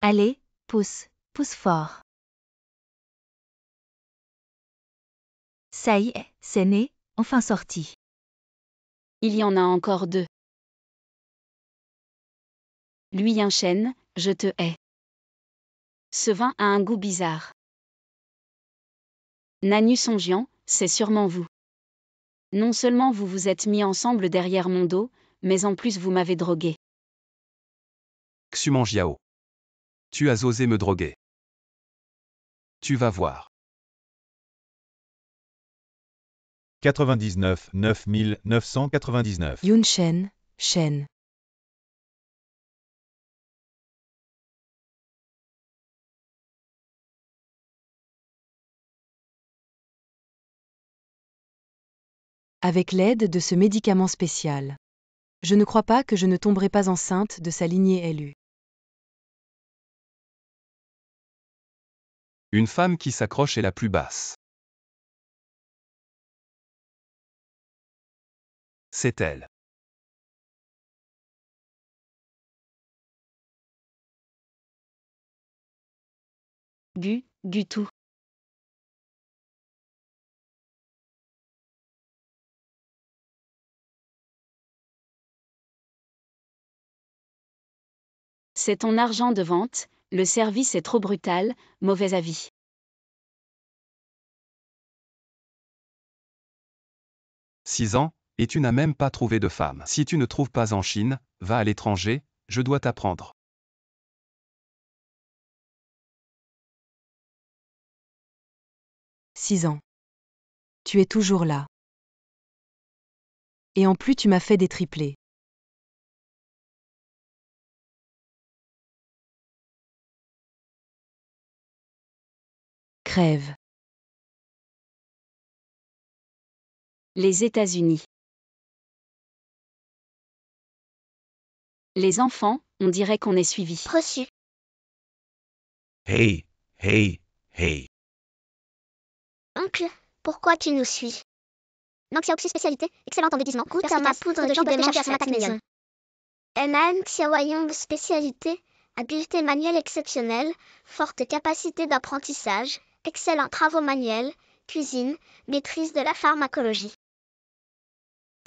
Allez, pousse, pousse fort. Ça y est, c'est né, enfin sorti. Il y en a encore 2. Lui un chêne, je te hais. Ce vin a un goût bizarre. Nanu Songian, c'est sûrement vous. Non seulement vous vous êtes mis ensemble derrière mon dos, mais en plus vous m'avez drogué. Xumanjiao. Tu as osé me droguer. Tu vas voir. 99 9999. Yun Shen, Shen. Avec l'aide de ce médicament spécial. Je ne crois pas que je ne tomberai pas enceinte de sa lignée élue. Une femme qui s'accroche est la plus basse. C'est elle. Du tout. C'est ton argent de vente, le service est trop brutal, mauvais avis. « 6 ans, et tu n'as même pas trouvé de femme. Si tu ne trouves pas en Chine, va à l'étranger, je dois t'apprendre. » 6 ans. Tu es toujours là. Et en plus tu m'as fait des triplés. Crève. Les États-Unis. Les enfants, on dirait qu'on est suivi. Reçu. Hey, hey, hey. Oncle, pourquoi tu nous suis? Nanxiaoxu spécialité, excellente en déguisement. Goûte à ma poudre de qui qui démange démange sur ma maison. Enan Xiaoyong spécialité, habileté manuelle exceptionnelle, forte capacité d'apprentissage, excellents travaux manuels, cuisine, maîtrise de la pharmacologie.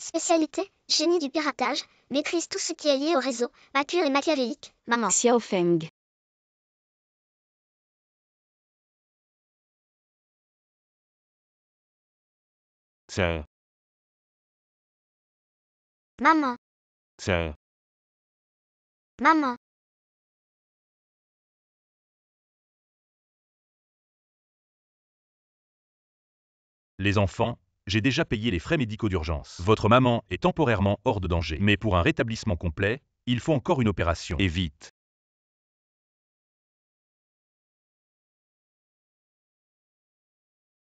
Spécialité, génie du piratage, maîtrise tout ce qui est lié au réseau, mature et machiavélique, maman. Xiao Feng. Ça, Maman, ça. maman. Les enfants, j'ai déjà payé les frais médicaux d'urgence. Votre maman est temporairement hors de danger. Mais pour un rétablissement complet, il faut encore une opération. Et vite.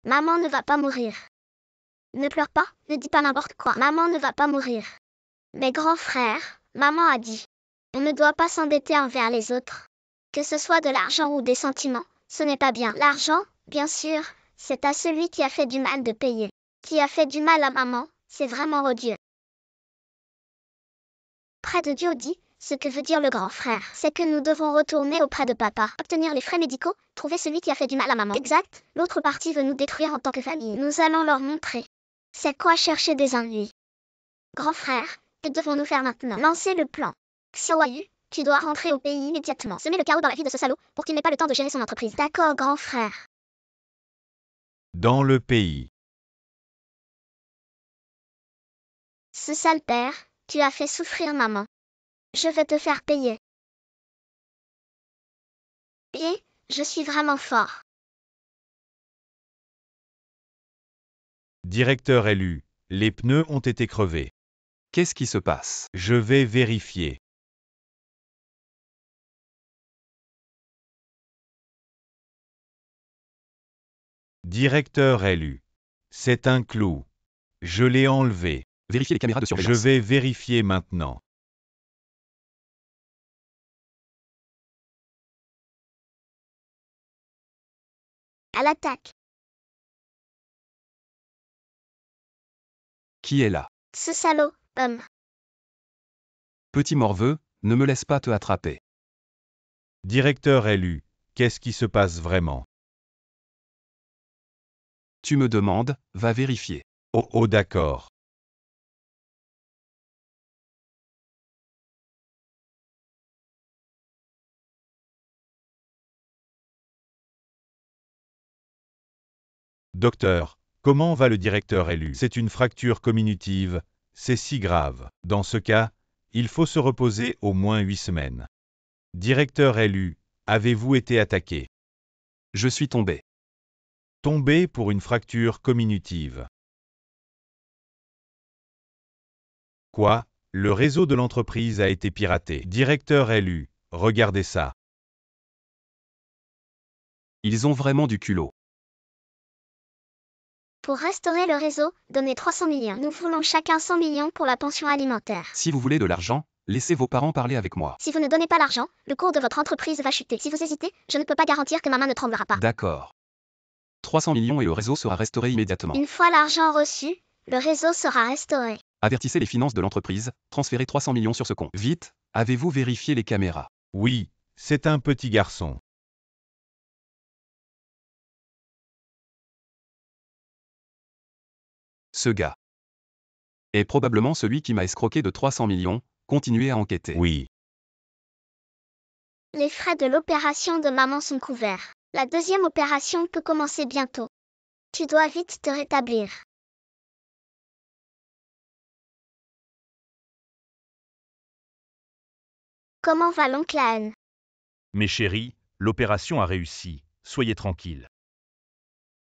Maman ne va pas mourir. Ne pleure pas, ne dis pas n'importe quoi. Maman ne va pas mourir. Mes grands frères, maman a dit. On ne doit pas s'embêter envers les autres. Que ce soit de l'argent ou des sentiments, ce n'est pas bien. L'argent, bien sûr, c'est à celui qui a fait du mal de payer. Qui a fait du mal à maman, c'est vraiment odieux. Près de Dieu dit, ce que veut dire le grand frère, c'est que nous devons retourner auprès de papa, obtenir les frais médicaux, trouver celui qui a fait du mal à maman. Exact, l'autre partie veut nous détruire en tant que famille. Nous allons leur montrer. C'est quoi chercher des ennuis. Grand frère, que devons-nous faire maintenant? Lancer le plan. Xiaoyu, tu dois rentrer au pays immédiatement. Semer le chaos dans la vie de ce salaud, pour qu'il n'ait pas le temps de gérer son entreprise. D'accord, grand frère. Dans le pays. Ce sale père, tu as fait souffrir maman. Je vais te faire payer. Et, je suis vraiment fort. Directeur élu. Les pneus ont été crevés. Qu'est-ce qui se passe? Je vais vérifier. Directeur élu. C'est un clou. Je l'ai enlevé. Vérifiez les caméras de Je surveillance. vais vérifier maintenant. À l'attaque. Qui est là? Ce salaud, Petit morveux, ne me laisse pas te attraper. Directeur élu, qu'est-ce qui se passe vraiment? Tu me demandes, va vérifier. Oh d'accord. Docteur, comment va le directeur élu? C'est une fracture communitive, c'est si grave. Dans ce cas, il faut se reposer au moins 8 semaines. Directeur élu, avez-vous été attaqué? Je suis tombé. Tombé pour une fracture communitive. Quoi? Le réseau de l'entreprise a été piraté. Directeur élu, regardez ça. Ils ont vraiment du culot. Pour restaurer le réseau, donnez 300 millions. Nous voulons chacun 100 millions pour la pension alimentaire. Si vous voulez de l'argent, laissez vos parents parler avec moi. Si vous ne donnez pas l'argent, le cours de votre entreprise va chuter. Si vous hésitez, je ne peux pas garantir que ma main ne tremblera pas. D'accord. 300 millions et le réseau sera restauré immédiatement. Une fois l'argent reçu, le réseau sera restauré. Avertissez les finances de l'entreprise, transférez 300 millions sur ce compte. Vite, avez-vous vérifié les caméras? Oui, c'est un petit garçon. Ce gars est probablement celui qui m'a escroqué de 300 millions, continuez à enquêter. Oui. Les frais de l'opération de maman sont couverts. La deuxième opération peut commencer bientôt. Tu dois vite te rétablir. Comment va l'oncle Anne? Mes chéris, l'opération a réussi, soyez tranquilles.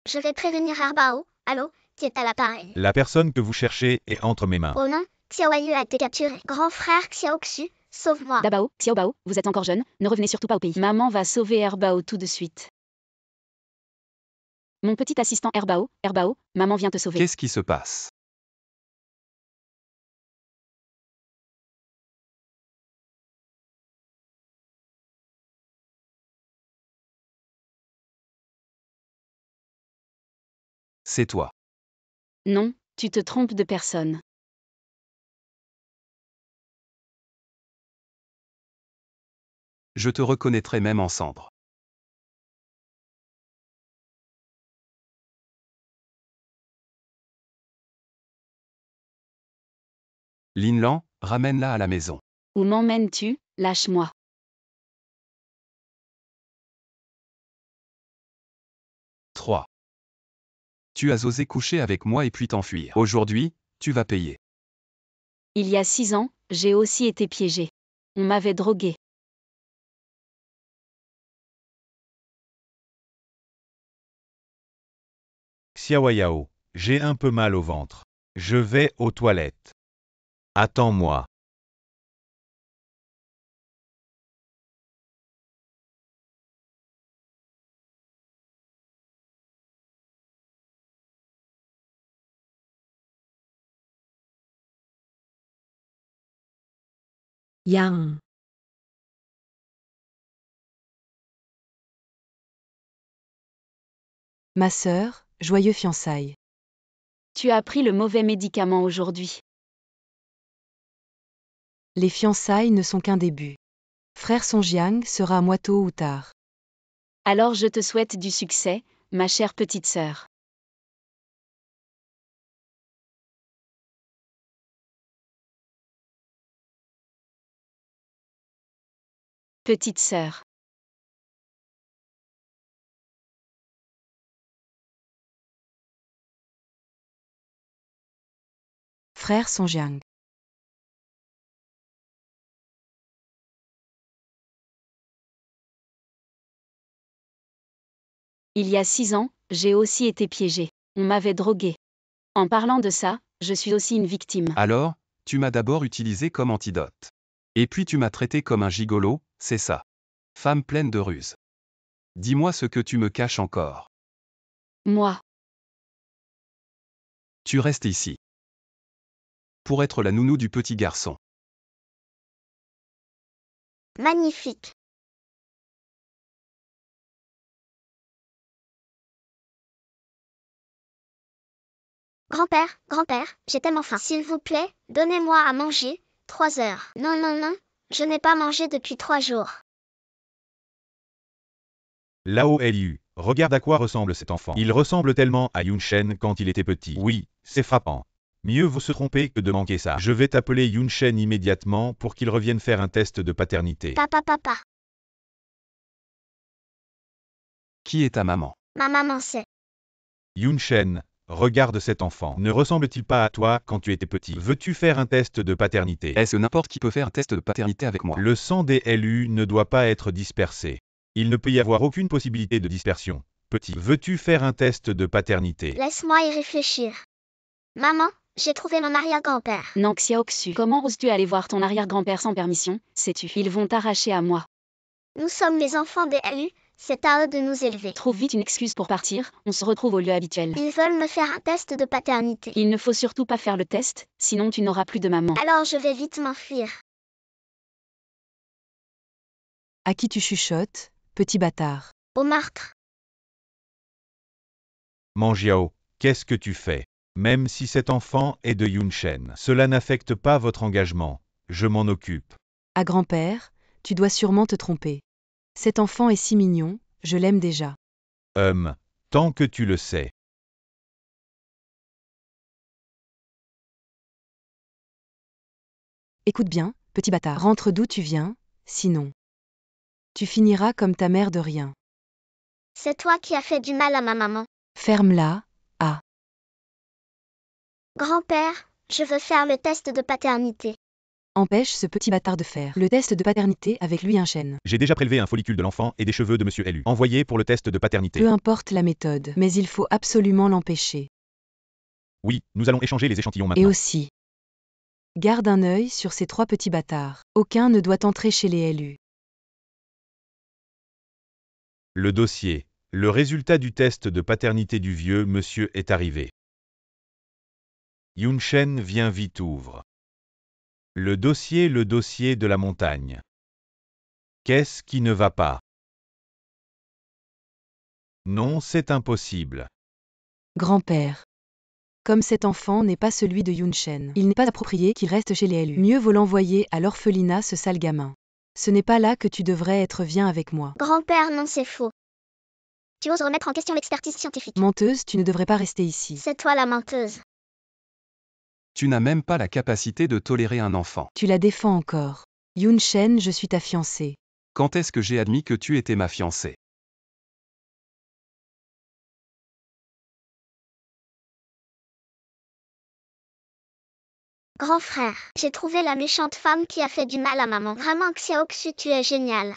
Je vais prévenir Herbao, allô, qui est à l'appareil. La personne que vous cherchez est entre mes mains. Oh non, Xiaoyu a été capturé. Grand frère Xiaoxu, sauve-moi. Dabao, Xiaobao, vous êtes encore jeune, ne revenez surtout pas au pays. Maman va sauver Herbao tout de suite. Mon petit assistant Herbao, maman vient te sauver. Qu'est-ce qui se passe? C'est toi. Non, tu te trompes de personne. Je te reconnaîtrai même en cendres. Linlan, ramène-la à la maison. Où m'emmènes-tu? Lâche-moi. Trois. Tu as osé coucher avec moi et puis t'enfuir. Aujourd'hui, tu vas payer. Il y a 6 ans, j'ai aussi été piégée. On m'avait droguée. Xiaoyao, j'ai un peu mal au ventre. Je vais aux toilettes. Attends-moi. Yang. Ma sœur, joyeux fiançailles. Tu as pris le mauvais médicament aujourd'hui. Les fiançailles ne sont qu'un début. Frère Songjiang sera à moi tôt ou tard. Alors je te souhaite du succès, ma chère petite sœur. Petite sœur. Frère Songjiang. Il y a 6 ans, j'ai aussi été piégée. On m'avait droguée. En parlant de ça, je suis aussi une victime. Alors, tu m'as d'abord utilisé comme antidote. Et puis tu m'as traité comme un gigolo, c'est ça. Femme pleine de ruses. Dis-moi ce que tu me caches encore. Moi, Tu restes ici. Pour être la nounou du petit garçon. Magnifique. Grand-père, j'ai tellement faim. S'il vous plaît, donnez-moi à manger. 3 heures. Non, je n'ai pas mangé depuis 3 jours. Lao Liu, regarde à quoi ressemble cet enfant. Il ressemble tellement à Yunshen quand il était petit. Oui, c'est frappant. Mieux vaut se tromper que de manquer ça. Je vais t'appeler Yunshen immédiatement pour qu'il revienne faire un test de paternité. Papa. Qui est ta maman? Ma maman sait. Yunshen, regarde cet enfant. Ne ressemble-t-il pas à toi quand tu étais petit? Veux-tu faire un test de paternité? Est-ce que n'importe qui peut faire un test de paternité avec moi? Le sang des LU ne doit pas être dispersé. Il ne peut y avoir aucune possibilité de dispersion. Petit, veux-tu faire un test de paternité? Laisse-moi y réfléchir. Maman, j'ai trouvé mon arrière-grand-père. Non, Xiaoxu, comment oses-tu aller voir ton arrière-grand-père sans permission? Sais-tu, ils vont t'arracher à moi. Nous sommes les enfants des LU, c'est à eux de nous élever. Trouve vite une excuse pour partir, on se retrouve au lieu habituel. Ils veulent me faire un test de paternité. Il ne faut surtout pas faire le test, sinon tu n'auras plus de maman. Alors je vais vite m'enfuir. À qui tu chuchotes, petit bâtard? Au meurtre. Manjiao, qu'est-ce que tu fais? Même si cet enfant est de Yunshen, cela n'affecte pas votre engagement. Je m'en occupe. À grand-père, tu dois sûrement te tromper. Cet enfant est si mignon, je l'aime déjà. Tant que tu le sais. Écoute bien, petit bâtard, rentre d'où tu viens, sinon. Tu finiras comme ta mère de rien. C'est toi qui as fait du mal à ma maman. Ferme-la, ah. Grand-père, je veux faire le test de paternité. Empêche ce petit bâtard de faire le test de paternité avec lui Yunshen. J'ai déjà prélevé un follicule de l'enfant et des cheveux de Monsieur Lu. Envoyé pour le test de paternité. Peu importe la méthode, mais il faut absolument l'empêcher. Oui, nous allons échanger les échantillons Et maintenant. aussi, garde un œil sur ces 3 petits bâtards. Aucun ne doit entrer chez les LU. Le dossier. Le résultat du test de paternité du vieux monsieur est arrivé. Yunshen vient vite ouvre. Le dossier de la montagne. Qu'est-ce qui ne va pas? Non, c'est impossible. Grand-père. Comme cet enfant n'est pas celui de Yunshen, il n'est pas approprié qu'il reste chez les LU. Mieux vaut l'envoyer à l'orphelinat, ce sale gamin. Ce n'est pas là que tu devrais être, viens avec moi. Grand-père, non, c'est faux. Tu oses remettre en question l'expertise scientifique. Menteuse, tu ne devrais pas rester ici. C'est toi la menteuse. Tu n'as même pas la capacité de tolérer un enfant. Tu la défends encore. Yunshen, je suis ta fiancée. Quand est-ce que j'ai admis que tu étais ma fiancée? Grand frère, j'ai trouvé la méchante femme qui a fait du mal à maman. Vraiment, Xiaoxu, tu es génial.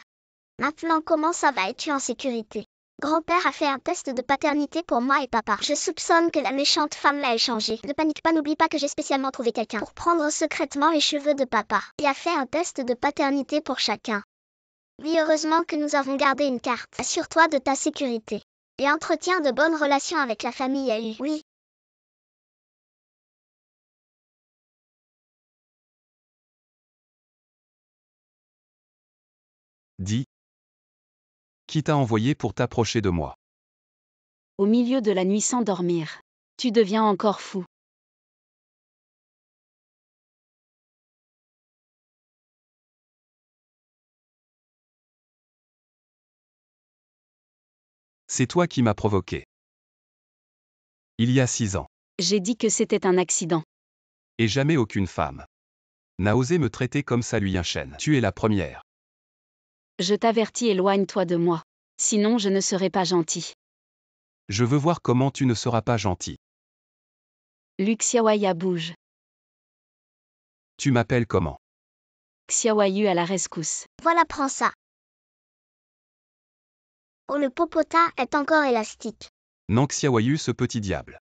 Maintenant, comment ça va? Es-tu en sécurité? Grand-père a fait un test de paternité pour moi et papa. Je soupçonne que la méchante femme l'a échangé. Ne panique pas, n'oublie pas que j'ai spécialement trouvé quelqu'un pour prendre secrètement les cheveux de papa. Il a fait un test de paternité pour chacun. Oui, heureusement que nous avons gardé une carte. Assure-toi de ta sécurité. Et entretiens de bonnes relations avec la famille AU. Oui. Dis. Qui t'a envoyé pour t'approcher de moi? Au milieu de la nuit sans dormir. Tu deviens encore fou. C'est toi qui m'as provoqué. Il y a 6 ans. J'ai dit que c'était un accident. Et jamais aucune femme n'a osé me traiter comme ça, Yunshen. Tu es la première. Je t'avertis, éloigne-toi de moi. Sinon je ne serai pas gentil. Je veux voir comment tu ne seras pas gentil. Lu Xiaoya bouge. Tu m'appelles comment? Xiaoyu à la rescousse. Voilà, prends ça. Oh, le popotin est encore élastique. Nanxiawayu, ce petit diable.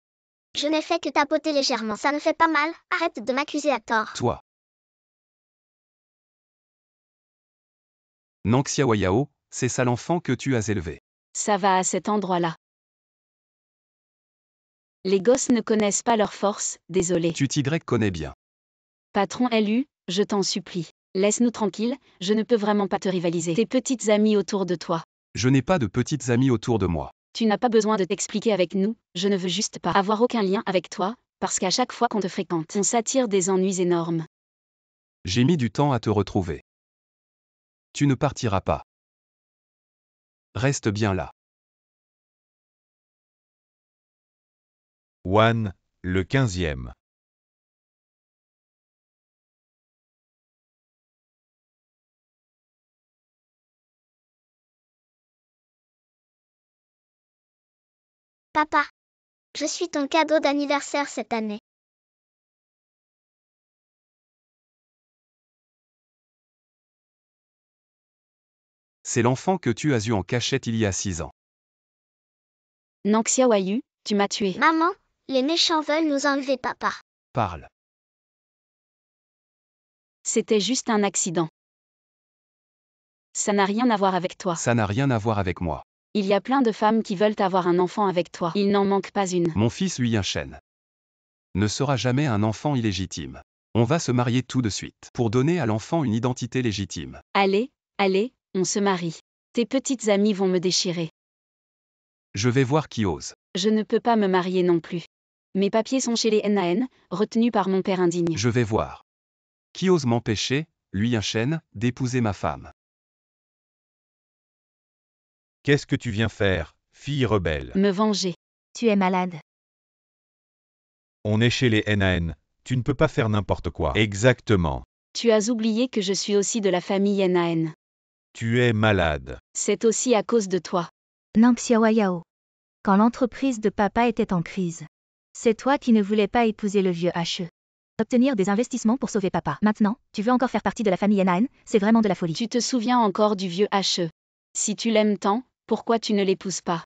Je n'ai fait que tapoter légèrement. Ça ne fait pas mal. Arrête de m'accuser à tort. Toi. Nanxiawayao, c'est ça l'enfant que tu as élevé. Ça va à cet endroit-là. Les gosses ne connaissent pas leur force, désolé. Tu t'y connais bien. Patron Lu, je t'en supplie. Laisse-nous tranquilles, je ne peux vraiment pas te rivaliser. Tes petites amies autour de toi. Je n'ai pas de petites amies autour de moi. Tu n'as pas besoin de t'expliquer avec nous, je ne veux juste pas avoir aucun lien avec toi, parce qu'à chaque fois qu'on te fréquente, on s'attire des ennuis énormes. J'ai mis du temps à te retrouver. Tu ne partiras pas. Reste bien là. Wan, le 15e. Papa, je suis ton cadeau d'anniversaire cette année. C'est l'enfant que tu as eu en cachette il y a 6 ans. Nang Xiaoyu, tu m'as tué. Maman, les méchants veulent nous enlever papa. Parle. C'était juste un accident. Ça n'a rien à voir avec toi. Ça n'a rien à voir avec moi. Il y a plein de femmes qui veulent avoir un enfant avec toi. Il n'en manque pas une. Mon fils Liu Shen ne sera jamais un enfant illégitime. On va se marier tout de suite, pour donner à l'enfant une identité légitime. Allez, allez, on se marie. Tes petites amies vont me déchirer. Je vais voir qui ose. Je ne peux pas me marier non plus. Mes papiers sont chez les NAN, retenus par mon père indigne. Je vais voir. Qui ose m'empêcher, Liu Shen, d'épouser ma femme? Qu'est-ce que tu viens faire, fille rebelle? Me venger. Tu es malade. On est chez les NAN, tu ne peux pas faire n'importe quoi. Exactement. Tu as oublié que je suis aussi de la famille NAN. Tu es malade. C'est aussi à cause de toi. Nang Xiaoyao. Quand l'entreprise de papa était en crise, c'est toi qui ne voulais pas épouser le vieux He. Obtenir des investissements pour sauver papa. Maintenant, tu veux encore faire partie de la famille NAN, c'est vraiment de la folie. Tu te souviens encore du vieux He. Si tu l'aimes tant, pourquoi tu ne l'épouses pas?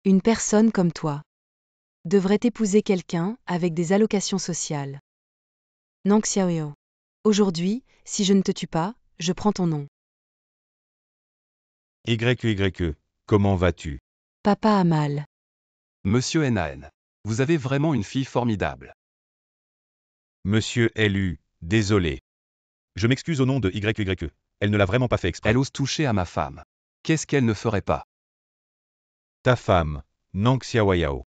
Une personne comme toi devrait épouser quelqu'un avec des allocations sociales. Nang Xiaoyo. Aujourd'hui, si je ne te tue pas, je prends ton nom. YYE, comment vas-tu? Papa a mal. Monsieur Nan. Vous avez vraiment une fille formidable. Monsieur Lu, désolé. Je m'excuse au nom de YYE. Elle ne l'a vraiment pas fait exprès. Elle ose toucher à ma femme. Qu'est-ce qu'elle ne ferait pas? Ta femme, Nang Xiaoyao.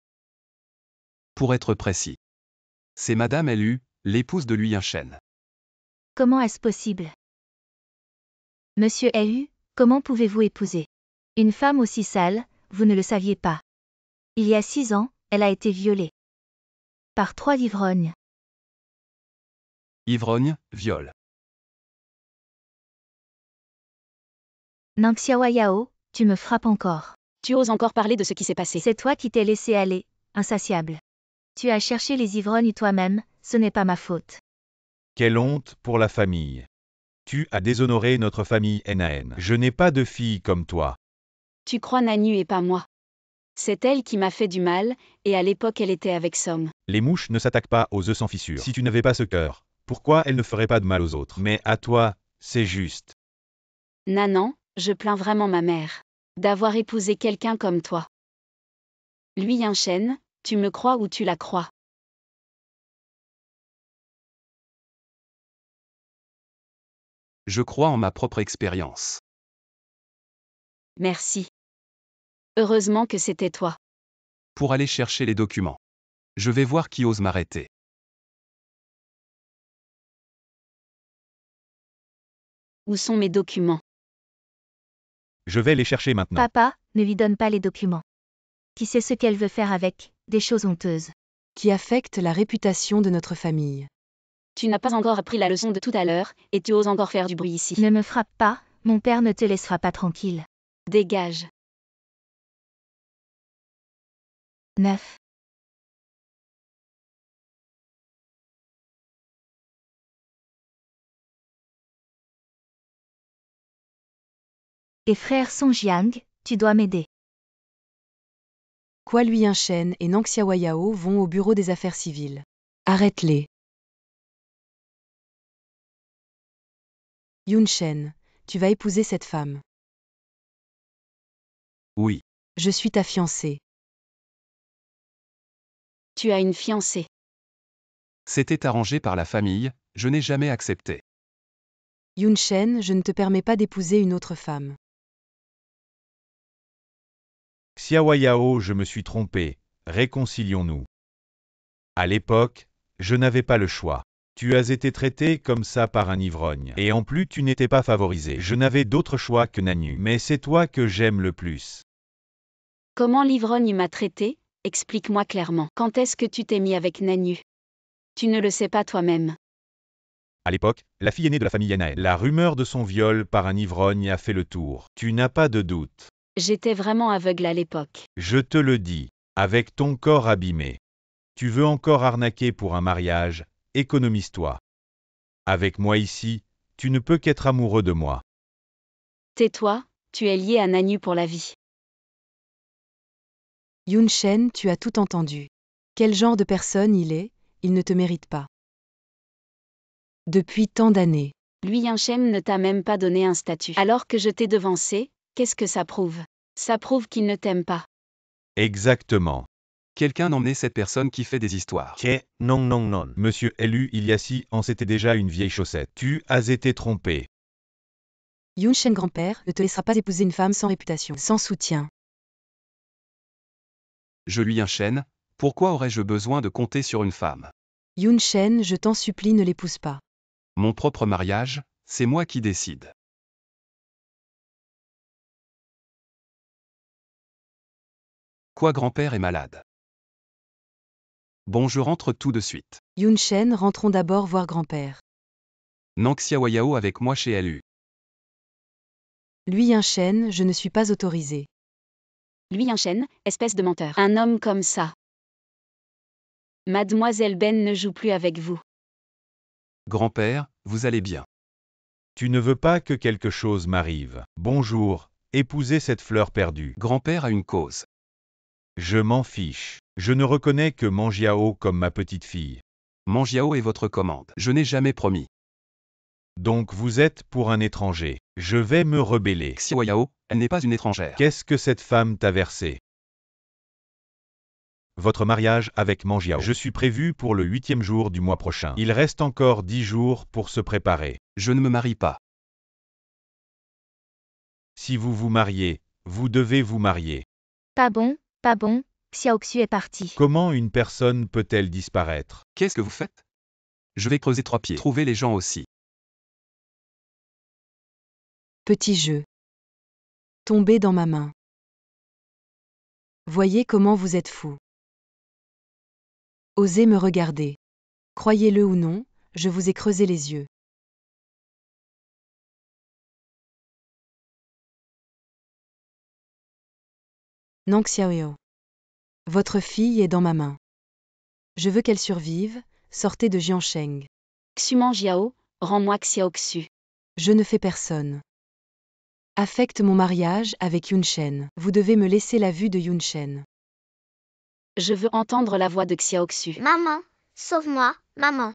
Pour être précis. C'est Madame Lu, l'épouse de Liu Shen. Comment est-ce possible? Monsieur Hu, comment pouvez-vous épouser une femme aussi sale? Vous ne le saviez pas. Il y a 6 ans, elle a été violée par 3 ivrognes. Ivrogne, viol. Nang Xiaoyao, tu me frappes encore. Tu oses encore parler de ce qui s'est passé. C'est toi qui t'es laissé aller, insatiable. Tu as cherché les ivrognes toi-même, ce n'est pas ma faute. Quelle honte pour la famille. Tu as déshonoré notre famille NAN. Je n'ai pas de fille comme toi. Tu crois Nanu et pas moi. C'est elle qui m'a fait du mal, et à l'époque elle était avec Song. Les mouches ne s'attaquent pas aux œufs sans fissure. Si tu n'avais pas ce cœur, pourquoi elle ne ferait pas de mal aux autres? Mais à toi, c'est juste. Nanan, je plains vraiment ma mère d'avoir épousé quelqu'un comme toi. Liu Shen, tu me crois ou tu la crois? Je crois en ma propre expérience. Merci. Heureusement que c'était toi. Pour aller chercher les documents. Je vais voir qui ose m'arrêter. Où sont mes documents? Je vais les chercher maintenant. Papa, ne lui donne pas les documents. Qui sait ce qu'elle veut faire avec, des choses honteuses. Qui affecte la réputation de notre famille. Tu n'as pas encore appris la leçon de tout à l'heure, et tu oses encore faire du bruit ici. Ne me frappe pas, mon père ne te laissera pas tranquille. Dégage. 9. Et frère Song Jiang, tu dois m'aider. Quoi Liu Shen et Nang Xiaoyao vont au bureau des affaires civiles. Arrête-les. Yun Shen, tu vas épouser cette femme. Oui. Je suis ta fiancée. Tu as une fiancée. C'était arrangé par la famille, je n'ai jamais accepté. Yun Shen, je ne te permets pas d'épouser une autre femme. Xiaoyao, je me suis trompé. Réconcilions-nous. À l'époque, je n'avais pas le choix. Tu as été traité comme ça par un ivrogne. Et en plus tu n'étais pas favorisé. Je n'avais d'autre choix que Nanu. Mais c'est toi que j'aime le plus. Comment l'ivrogne m'a traité? explique-moi clairement. Quand est-ce que tu t'es mis avec Nanyu? Tu ne le sais pas toi-même. À l'époque, la fille aînée de la famille Yanaël. La rumeur de son viol par un ivrogne a fait le tour. Tu n'as pas de doute. J'étais vraiment aveugle à l'époque. Je te le dis, avec ton corps abîmé. Tu veux encore arnaquer pour un mariage, économise-toi. Avec moi ici, tu ne peux qu'être amoureux de moi. Tais-toi, tu es lié à Nanyu pour la vie. Yunshen, tu as tout entendu. Quel genre de personne il est, il ne te mérite pas. Depuis tant d'années. Lui Yunshen ne t'a même pas donné un statut. Alors que je t'ai devancé, qu'est-ce que ça prouve? Ça prouve qu'il ne t'aime pas. Exactement. Quelqu'un emmenait cette personne qui fait des histoires. Non. Monsieur Lu, il y a 6 ans c'était déjà une vieille chaussette. Tu as été trompé. Yunshen grand-père ne te laissera pas épouser une femme sans réputation, sans soutien. Je lui enchaîne, pourquoi aurais-je besoin de compter sur une femme? Yunshen, je t'en supplie, ne l'épouse pas. Mon propre mariage, c'est moi qui décide. Quoi, grand-père est malade? Bon, je rentre tout de suite. Yunshen, rentrons d'abord voir grand-père. Xiaoyao avec moi chez Lu. Lui Yunshen, je ne suis pas autorisé. Lui Yunshen, espèce de menteur. Un homme comme ça. Mademoiselle Ben ne joue plus avec vous. Grand-père, vous allez bien. Tu ne veux pas que quelque chose m'arrive. Bonjour, épousez cette fleur perdue. Grand-père a une cause. Je m'en fiche. Je ne reconnais que Mangiao comme ma petite fille. Mangiao est votre commande. Je n'ai jamais promis. Donc vous êtes pour un étranger. Je vais me rebeller. Xiaoyao, elle n'est pas une étrangère. Qu'est-ce que cette femme t'a versé? Votre mariage avec Mangiao. Je suis prévu pour le 8e jour du mois prochain. Il reste encore 10 jours pour se préparer. Je ne me marie pas. Si vous vous mariez, vous devez vous marier. Pas bon, Xiaoxu est parti. Comment une personne peut-elle disparaître? Qu'est-ce que vous faites? Je vais creuser 3 pieds. Trouver les gens aussi. Petit jeu. Tombez dans ma main. Voyez comment vous êtes fou. Osez me regarder. Croyez-le ou non, je vous ai creusé les yeux. Nang Xiaoyao. Votre fille est dans ma main. Je veux qu'elle survive, sortez de Jiansheng. Xuman Jiao, rends-moi Xiaoxu. Je ne fais personne. Affecte mon mariage avec Yunshen. Vous devez me laisser la vue de Yunshen. Je veux entendre la voix de Xiaoxu. Maman, sauve-moi, maman.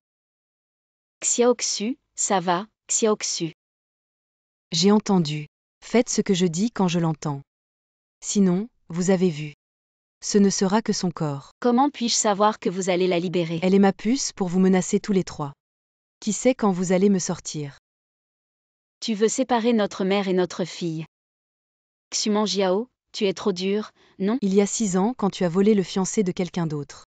Xiaoxu, ça va, Xiaoxu. J'ai entendu. Faites ce que je dis quand je l'entends. Sinon, vous avez vu. Ce ne sera que son corps. Comment puis-je savoir que vous allez la libérer? Elle est ma puce pour vous menacer tous les trois. Qui sait quand vous allez me sortir? Tu veux séparer notre mère et notre fille. Xuman Jiao, tu es trop dur, non? Il y a 6 ans quand tu as volé le fiancé de quelqu'un d'autre.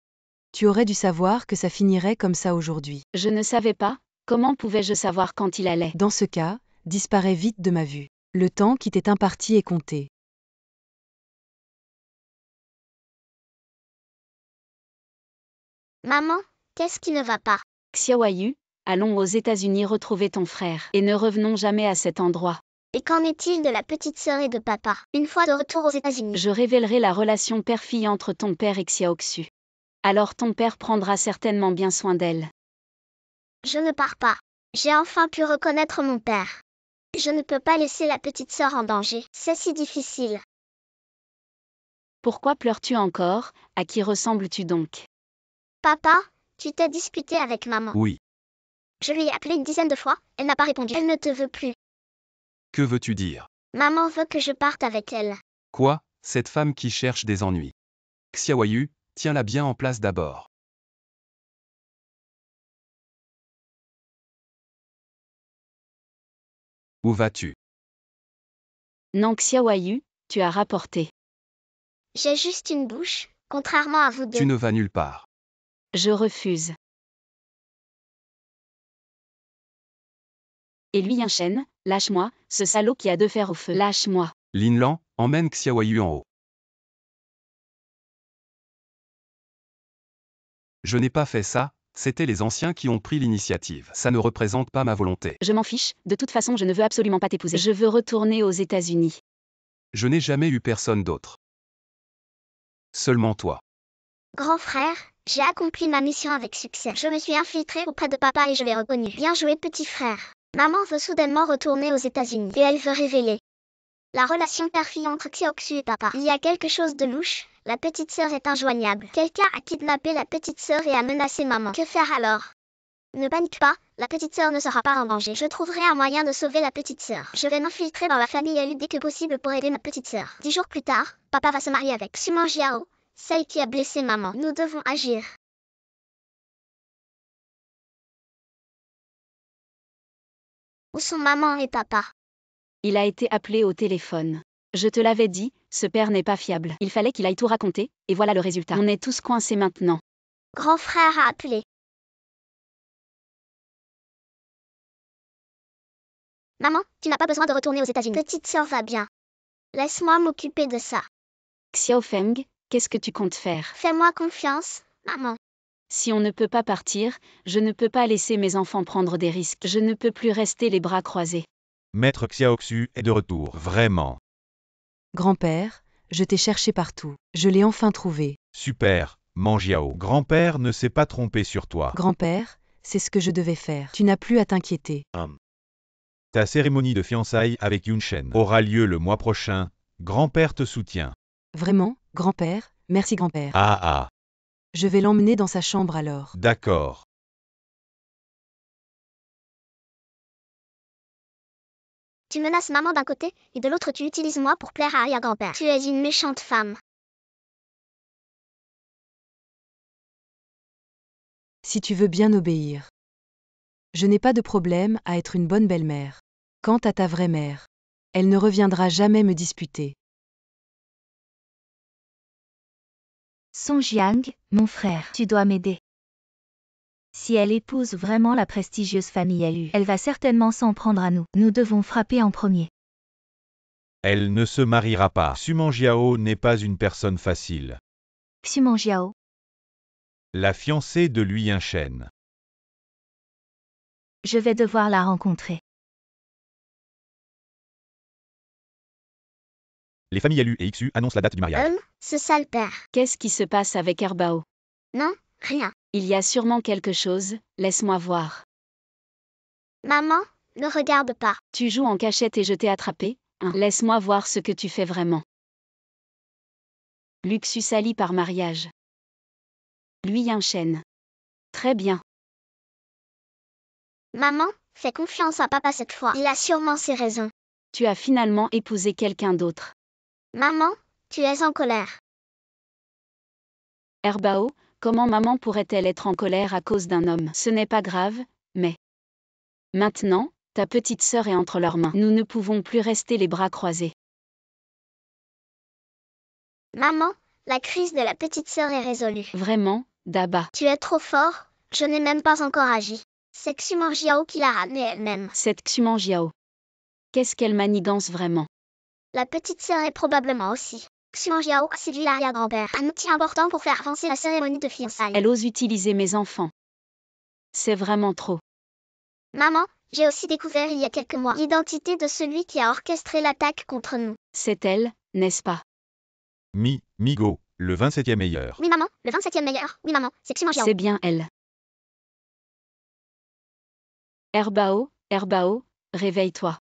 Tu aurais dû savoir que ça finirait comme ça aujourd'hui. Je ne savais pas, comment pouvais-je savoir quand il allait? Dans ce cas, disparais vite de ma vue. Le temps qui t'est imparti est compté. Maman, qu'est-ce qui ne va pas? Xiaoyu, allons aux États-Unis retrouver ton frère. Et ne revenons jamais à cet endroit. Et qu'en est-il de la petite sœur et de papa, une fois de retour aux États-Unis? Je révélerai la relation père-fille entre ton père et Xiaoxu. Alors ton père prendra certainement bien soin d'elle. Je ne pars pas. J'ai enfin pu reconnaître mon père. Je ne peux pas laisser la petite sœur en danger. C'est si difficile. Pourquoi pleures-tu encore? À qui ressembles-tu donc? Papa, tu t'es disputé avec maman. Oui. Je lui ai appelé une dizaine de fois, elle n'a pas répondu. Elle ne te veut plus. Que veux-tu dire? Maman veut que je parte avec elle. Quoi, cette femme qui cherche des ennuis? Xiaoyu, tiens-la bien en place d'abord. Où vas-tu? Non Xiaoyu, tu as rapporté. J'ai juste une bouche, contrairement à vous deux. Tu ne vas nulle part. Je refuse. Et lui Yunshen, lâche-moi, ce salaud qui a deux fers au feu. Lâche-moi. Lin Lan, emmène Xiaoyu en haut. Je n'ai pas fait ça, c'était les anciens qui ont pris l'initiative. Ça ne représente pas ma volonté. Je m'en fiche, de toute façon je ne veux absolument pas t'épouser. Je veux retourner aux États-Unis. Je n'ai jamais eu personne d'autre. Seulement toi. Grand frère, j'ai accompli ma mission avec succès. Je me suis infiltrée auprès de papa et je l'ai reconnu. Bien joué, petit frère. Maman veut soudainement retourner aux États-Unis et elle veut révéler la relation père-fille entre Xiaoxu et papa. Il y a quelque chose de louche, la petite sœur est injoignable. Quelqu'un a kidnappé la petite sœur et a menacé maman. Que faire alors? Ne panique pas, la petite sœur ne sera pas en danger. Je trouverai un moyen de sauver la petite sœur. Je vais m'infiltrer dans la famille Elu dès que possible pour aider ma petite sœur. 10 jours plus tard, papa va se marier avec Suman Jiao, celle qui a blessé maman. Nous devons agir. Où sont maman et papa? Il a été appelé au téléphone. Je te l'avais dit, ce père n'est pas fiable. Il fallait qu'il aille tout raconter, et voilà le résultat. On est tous coincés maintenant. Grand frère a appelé. Maman, tu n'as pas besoin de retourner aux États-Unis. Petite sœur va bien. Laisse-moi m'occuper de ça. Xiaofeng, qu'est-ce que tu comptes faire? Fais-moi confiance, maman. Si on ne peut pas partir, je ne peux pas laisser mes enfants prendre des risques. Je ne peux plus rester les bras croisés. Maître Xiaoxu est de retour, vraiment. Grand-père, je t'ai cherché partout. Je l'ai enfin trouvé. Super, Manjiao. Grand-père ne s'est pas trompé sur toi. Grand-père, c'est ce que je devais faire. Tu n'as plus à t'inquiéter. Ta cérémonie de fiançailles avec Yunshen aura lieu le mois prochain. Grand-père te soutient. Vraiment, grand-père? Merci grand-père. Ah. Je vais l'emmener dans sa chambre alors. D'accord. Tu menaces maman d'un côté, et de l'autre tu utilises moi pour plaire à arrière-grand-père. Tu es une méchante femme. Si tu veux bien obéir. Je n'ai pas de problème à être une bonne belle-mère. Quant à ta vraie mère, elle ne reviendra jamais me disputer. Song Jiang, mon frère, tu dois m'aider. Si elle épouse vraiment la prestigieuse famille Elu, elle va certainement s'en prendre à nous. Nous devons frapper en premier. Elle ne se mariera pas. Suman Jiao n'est pas une personne facile. Suman Jiao, La fiancée de Lui Yunshen. je vais devoir la rencontrer. Les familles Lu et Xu annoncent la date du mariage. Ce sale père. Qu'est-ce qui se passe avec Erbao? Non, rien. Il y a sûrement quelque chose, laisse-moi voir. Maman, ne regarde pas. Tu joues en cachette et je t'ai attrapé, hein? Laisse-moi voir ce que tu fais vraiment. Luxu sali par mariage. Lui Yunshen. Très bien. Maman, fais confiance à papa cette fois. Il a sûrement ses raisons. Tu as finalement épousé quelqu'un d'autre. Maman, tu es en colère. Erbao, comment maman pourrait-elle être en colère à cause d'un homme? Ce n'est pas grave, mais... Maintenant, ta petite sœur est entre leurs mains. Nous ne pouvons plus rester les bras croisés. Maman, la crise de la petite sœur est résolue. Vraiment, Daba. Tu es trop fort, je n'ai même pas encore agi. C'est Xuman Jiao qui l'a ramenée elle-même. Cette Xuman Jiao. Qu'est-ce qu'elle manigance vraiment? La petite sœur est probablement aussi. Xuman Jiao a séduit l'arrière-grand-père. Un outil important pour faire avancer la cérémonie de fiançailles. Elle ose utiliser mes enfants. C'est vraiment trop. Maman, j'ai aussi découvert il y a quelques mois l'identité de celui qui a orchestré l'attaque contre nous. C'est elle, n'est-ce pas? Migo, le 27e meilleur. Oui maman, le 27e meilleur. Oui maman, c'est Xuman Jiao. C'est bien elle. Erbao, réveille-toi.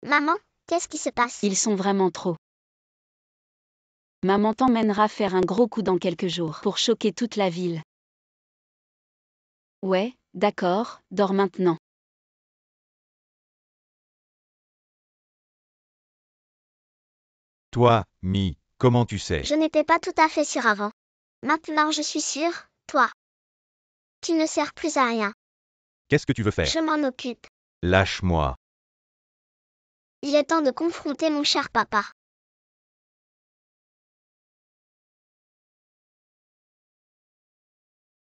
Maman, qu'est-ce qui se passe? Ils sont vraiment trop. Maman t'emmènera faire un gros coup dans quelques jours pour choquer toute la ville. Ouais, d'accord, dors maintenant. Toi, comment tu sais? Je n'étais pas tout à fait sûre avant. Maintenant je suis sûre, toi. Tu ne sers plus à rien. Qu'est-ce que tu veux faire? Je m'en occupe. Lâche-moi. Il est temps de confronter mon cher papa.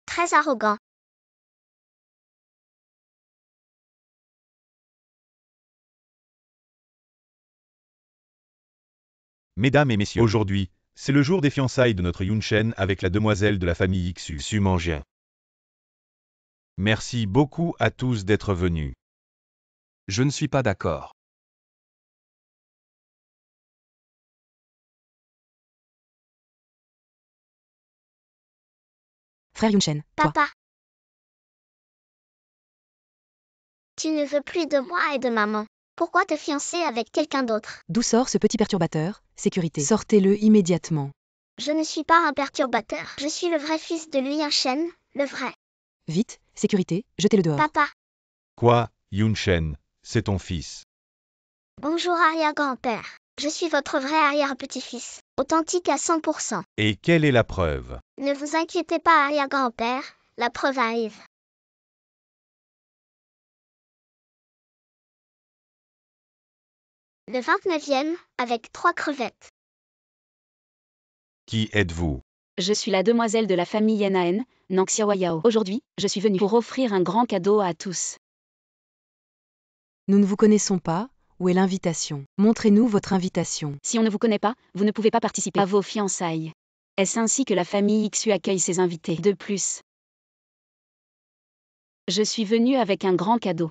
Très arrogant. Mesdames et messieurs, aujourd'hui, c'est le jour des fiançailles de notre Yunshen avec la demoiselle de la famille Iksu. Su Mangien. Merci beaucoup à tous d'être venus. Je ne suis pas d'accord. Frère Yunshen, toi. Papa. Tu ne veux plus de moi et de maman. Pourquoi te fiancer avec quelqu'un d'autre? D'où sort ce petit perturbateur? Sécurité. Sortez-le immédiatement. Je ne suis pas un perturbateur. Je suis le vrai fils de Yunshen, le vrai. Vite, sécurité, jetez-le dehors. Papa. Quoi, Yunshen, c'est ton fils. Bonjour arrière-grand-père. Je suis votre vrai arrière-petit-fils. Authentique à 100%. Et quelle est la preuve? Ne vous inquiétez pas arrière-grand-père, la preuve arrive. Le 29e, avec 3 crevettes. Qui êtes-vous? Je suis la demoiselle de la famille Yenaen, Nangxiawayao. Aujourd'hui, je suis venue pour offrir un grand cadeau à tous. Nous ne vous connaissons pas, où est l'invitation? Montrez-nous votre invitation. Si on ne vous connaît pas, vous ne pouvez pas participer à vos fiançailles. Est-ce ainsi que la famille Iksu accueille ses invités? De plus, je suis venue avec un grand cadeau.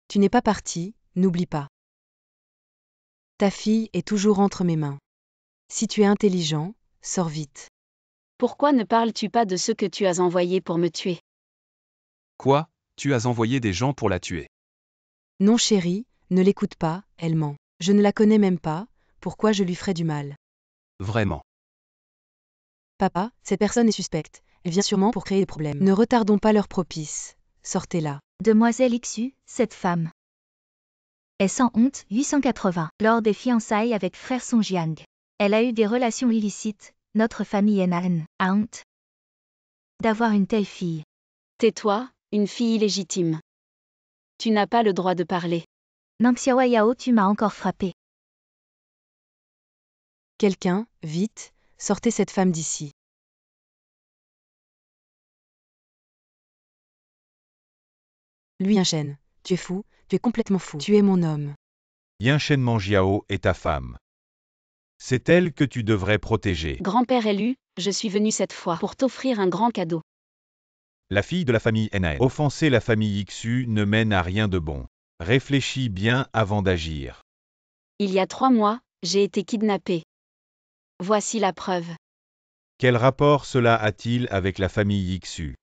Tu n'es pas parti, n'oublie pas. Ta fille est toujours entre mes mains. Si tu es intelligent, sors vite. Pourquoi ne parles-tu pas de ce que tu as envoyé pour me tuer? Quoi? Tu as envoyé des gens pour la tuer. Non chérie, ne l'écoute pas, elle ment. Je ne la connais même pas, pourquoi je lui ferais du mal? Vraiment. Papa, cette personne est suspecte, elle vient sûrement pour créer des problèmes. Ne retardons pas l'heure propice. Sortez-la. Demoiselle Iksu, cette femme est sans honte 880. Lors des fiançailles avec frère Songjiang, elle a eu des relations illicites, notre famille Yenaen a honte d'avoir une telle fille. Tais-toi, une fille illégitime. Tu n'as pas le droit de parler. Nangxiawayao, tu m'as encore frappé. Quelqu'un, vite, sortez cette femme d'ici. Lui Yunshen, tu es fou, tu es complètement fou. Tu es mon homme. Yunshen Mangiao est ta femme. C'est elle que tu devrais protéger. Grand-père élu, je suis venue cette fois pour t'offrir un grand cadeau. La fille de la famille Naen. Offenser la famille Iksu ne mène à rien de bon. Réfléchis bien avant d'agir. Il y a 3 mois, j'ai été kidnappée. Voici la preuve. Quel rapport cela a-t-il avec la famille Iksu?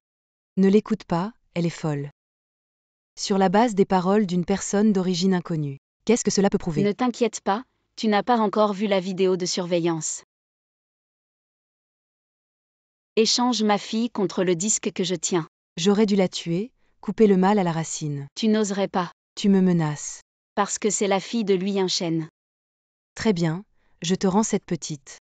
Ne l'écoute pas, elle est folle. Sur la base des paroles d'une personne d'origine inconnue. Qu'est-ce que cela peut prouver? Ne t'inquiète pas, tu n'as pas encore vu la vidéo de surveillance. Échange ma fille contre le disque que je tiens. J'aurais dû la tuer, couper le mal à la racine. Tu n'oserais pas, Tu me menaces. parce que c'est la fille de Lui Yunshen. Très bien, je te rends cette petite.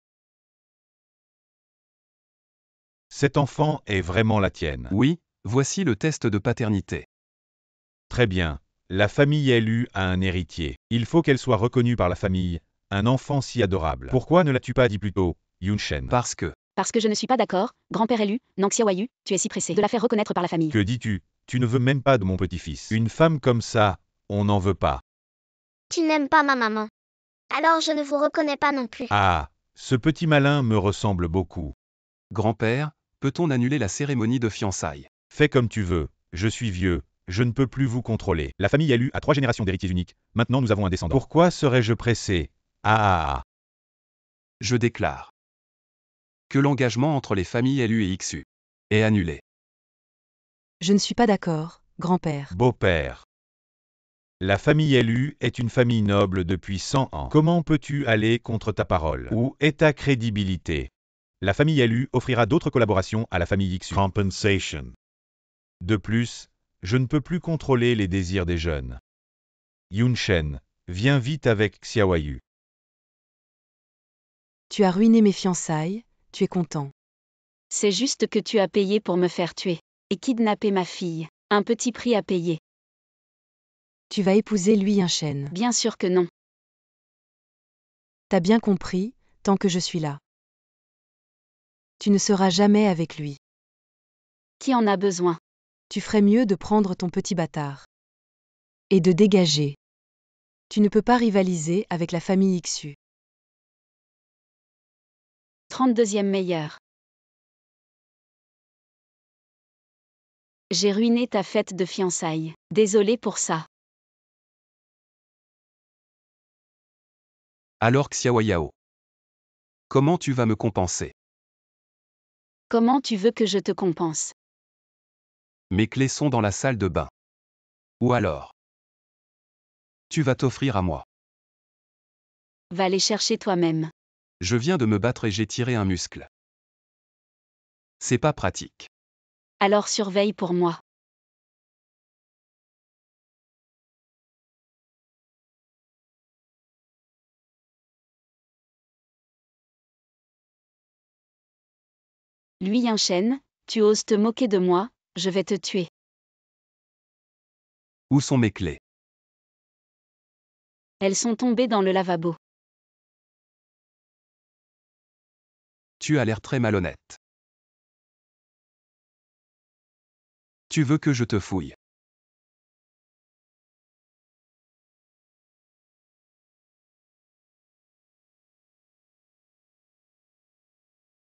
Cet enfant est vraiment la tienne. Oui, voici le test de paternité. Très bien. La famille élue a un héritier. Il faut qu'elle soit reconnue par la famille. Un enfant si adorable. Pourquoi ne l'as-tu pas dit plus tôt, Yunshen? Parce que, Parce que je ne suis pas d'accord, grand-père élu, Nangxiawayu, tu es si pressé de la faire reconnaître par la famille. Que dis-tu? Tu ne veux même pas de mon petit-fils. Une femme comme ça, on n'en veut pas. Tu n'aimes pas ma maman. Alors je ne vous reconnais pas non plus. Ah, ce petit malin me ressemble beaucoup. grand-père, peut-on annuler la cérémonie de fiançailles? Fais comme tu veux, je suis vieux, je ne peux plus vous contrôler. La famille élue a 3 générations d'héritiers uniques, maintenant nous avons un descendant. Pourquoi serais-je pressé? Ah. Je déclare que l'engagement entre les familles élues et Iksu est annulé. Je ne suis pas d'accord, grand-père. Beau-père. La famille élue est une famille noble depuis 100 ans. Comment peux-tu aller contre ta parole? Où est ta crédibilité? La famille élue offrira d'autres collaborations à la famille Iksu. Compensation. De plus, je ne peux plus contrôler les désirs des jeunes. Yunshen, viens vite avec Xiaoyu. Tu as ruiné mes fiançailles, tu es content. C'est juste que tu as payé pour me faire tuer. Et kidnapper ma fille. Un petit prix à payer. Tu vas épouser Lui Yunshen. Bien sûr que non. T'as bien compris, tant que je suis là. Tu ne seras jamais avec lui. Qui en a besoin? Tu ferais mieux de prendre ton petit bâtard. Et de dégager. Tu ne peux pas rivaliser avec la famille Xu. 32e meilleur. J'ai ruiné ta fête de fiançailles. Désolé pour ça. Alors Xiaoyao. Comment tu vas me compenser? Comment tu veux que je te compense? Mes clés sont dans la salle de bain. Ou alors? Tu vas t'offrir à moi. Va les chercher toi-même. Je viens de me battre et j'ai tiré un muscle. C'est pas pratique. Alors surveille pour moi. Lui Yunchen, tu oses te moquer de moi, je vais te tuer. Où sont mes clés? Elles sont tombées dans le lavabo. Tu as l'air très malhonnête. Tu veux que je te fouille?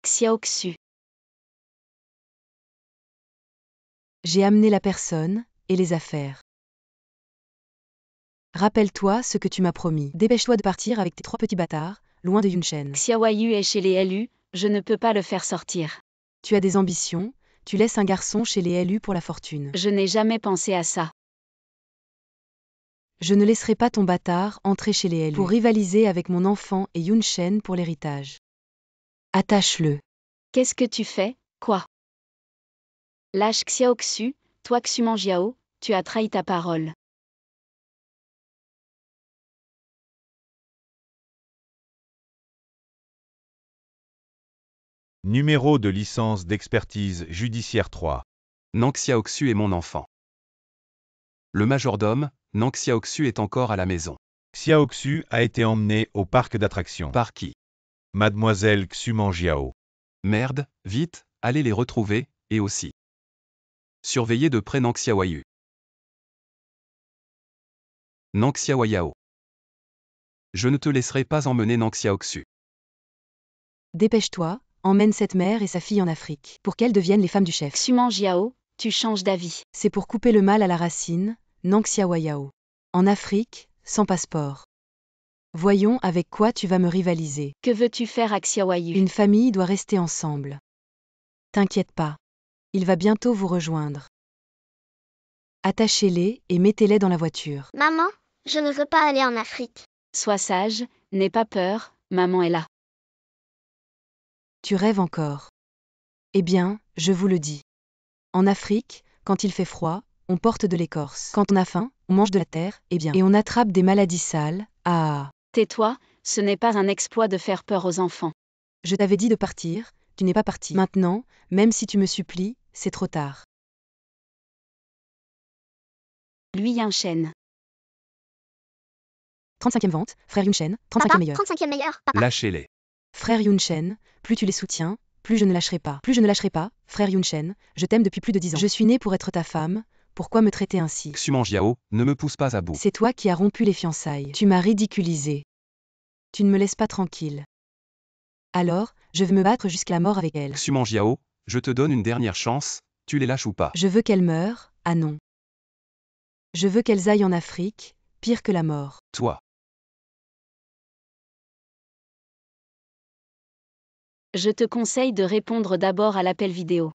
Xiao Xu. J'ai amené la personne, et les affaires. Rappelle-toi ce que tu m'as promis. Dépêche-toi de partir avec tes 3 petits bâtards, loin de Yunchen. Xiaoyu est chez les LU, je ne peux pas le faire sortir. Tu as des ambitions, tu laisses un garçon chez les LU pour la fortune. Je n'ai jamais pensé à ça. Je ne laisserai pas ton bâtard entrer chez les LU pour rivaliser avec mon enfant et Yunchen pour l'héritage. Attache-le. Qu'est-ce que tu fais, quoi? Lâche Xiao Xu, toi Xu Manjiao, tu as trahi ta parole. Numéro de licence d'expertise judiciaire 3. Nang Xiaoxu est mon enfant. Le majordome, Nang Xiaoxu est encore à la maison. Xiaoxu a été emmené au parc d'attractions. Par qui? Mademoiselle Xu Manjiao. Merde, vite, allez les retrouver, et aussi. Surveillez de près Nang Xiaoyu. Nang Xiaoyao. Je ne te laisserai pas emmener Nang Xiaoxu. Dépêche-toi, emmène cette mère et sa fille en Afrique, pour qu'elles deviennent les femmes du chef. Xu Manjiao, tu changes d'avis. C'est pour couper le mal à la racine, Nang Xiaoyao. En Afrique, sans passeport. Voyons avec quoi tu vas me rivaliser. Que veux-tu faire à Xiaoyu? Une famille doit rester ensemble. T'inquiète pas. Il va bientôt vous rejoindre. Attachez-les et mettez-les dans la voiture. Maman, je ne veux pas aller en Afrique. Sois sage, n'aie pas peur, maman est là. Tu rêves encore. Eh bien, je vous le dis. En Afrique, quand il fait froid, on porte de l'écorce. Quand on a faim, on mange de la terre, et on attrape des maladies sales. Ah. Tais-toi, ce n'est pas un exploit de faire peur aux enfants. Je t'avais dit de partir, tu n'es pas parti. Maintenant, même si tu me supplies, c'est trop tard. Lui Yunchen. 35e vente, frère Yunchen, 35e Papa, meilleur. 35e meilleur. Papa. Lâchez-les. Frère Yunchen, plus tu les soutiens, plus je ne lâcherai pas. Plus je ne lâcherai pas, frère Yunchen, je t'aime depuis plus de 10 ans. Je suis née pour être ta femme, pourquoi me traiter ainsi? Xu Manjiao, ne me pousse pas à bout. C'est toi qui as rompu les fiançailles. Tu m'as ridiculisé. Tu ne me laisses pas tranquille. Alors, je vais me battre jusqu'à la mort avec elle. Xu Manjiao, je te donne une dernière chance, tu les lâches ou pas? Je veux qu'elle meure, ah non. Je veux qu'elles aillent en Afrique, pire que la mort. Toi. Je te conseille de répondre d'abord à l'appel vidéo.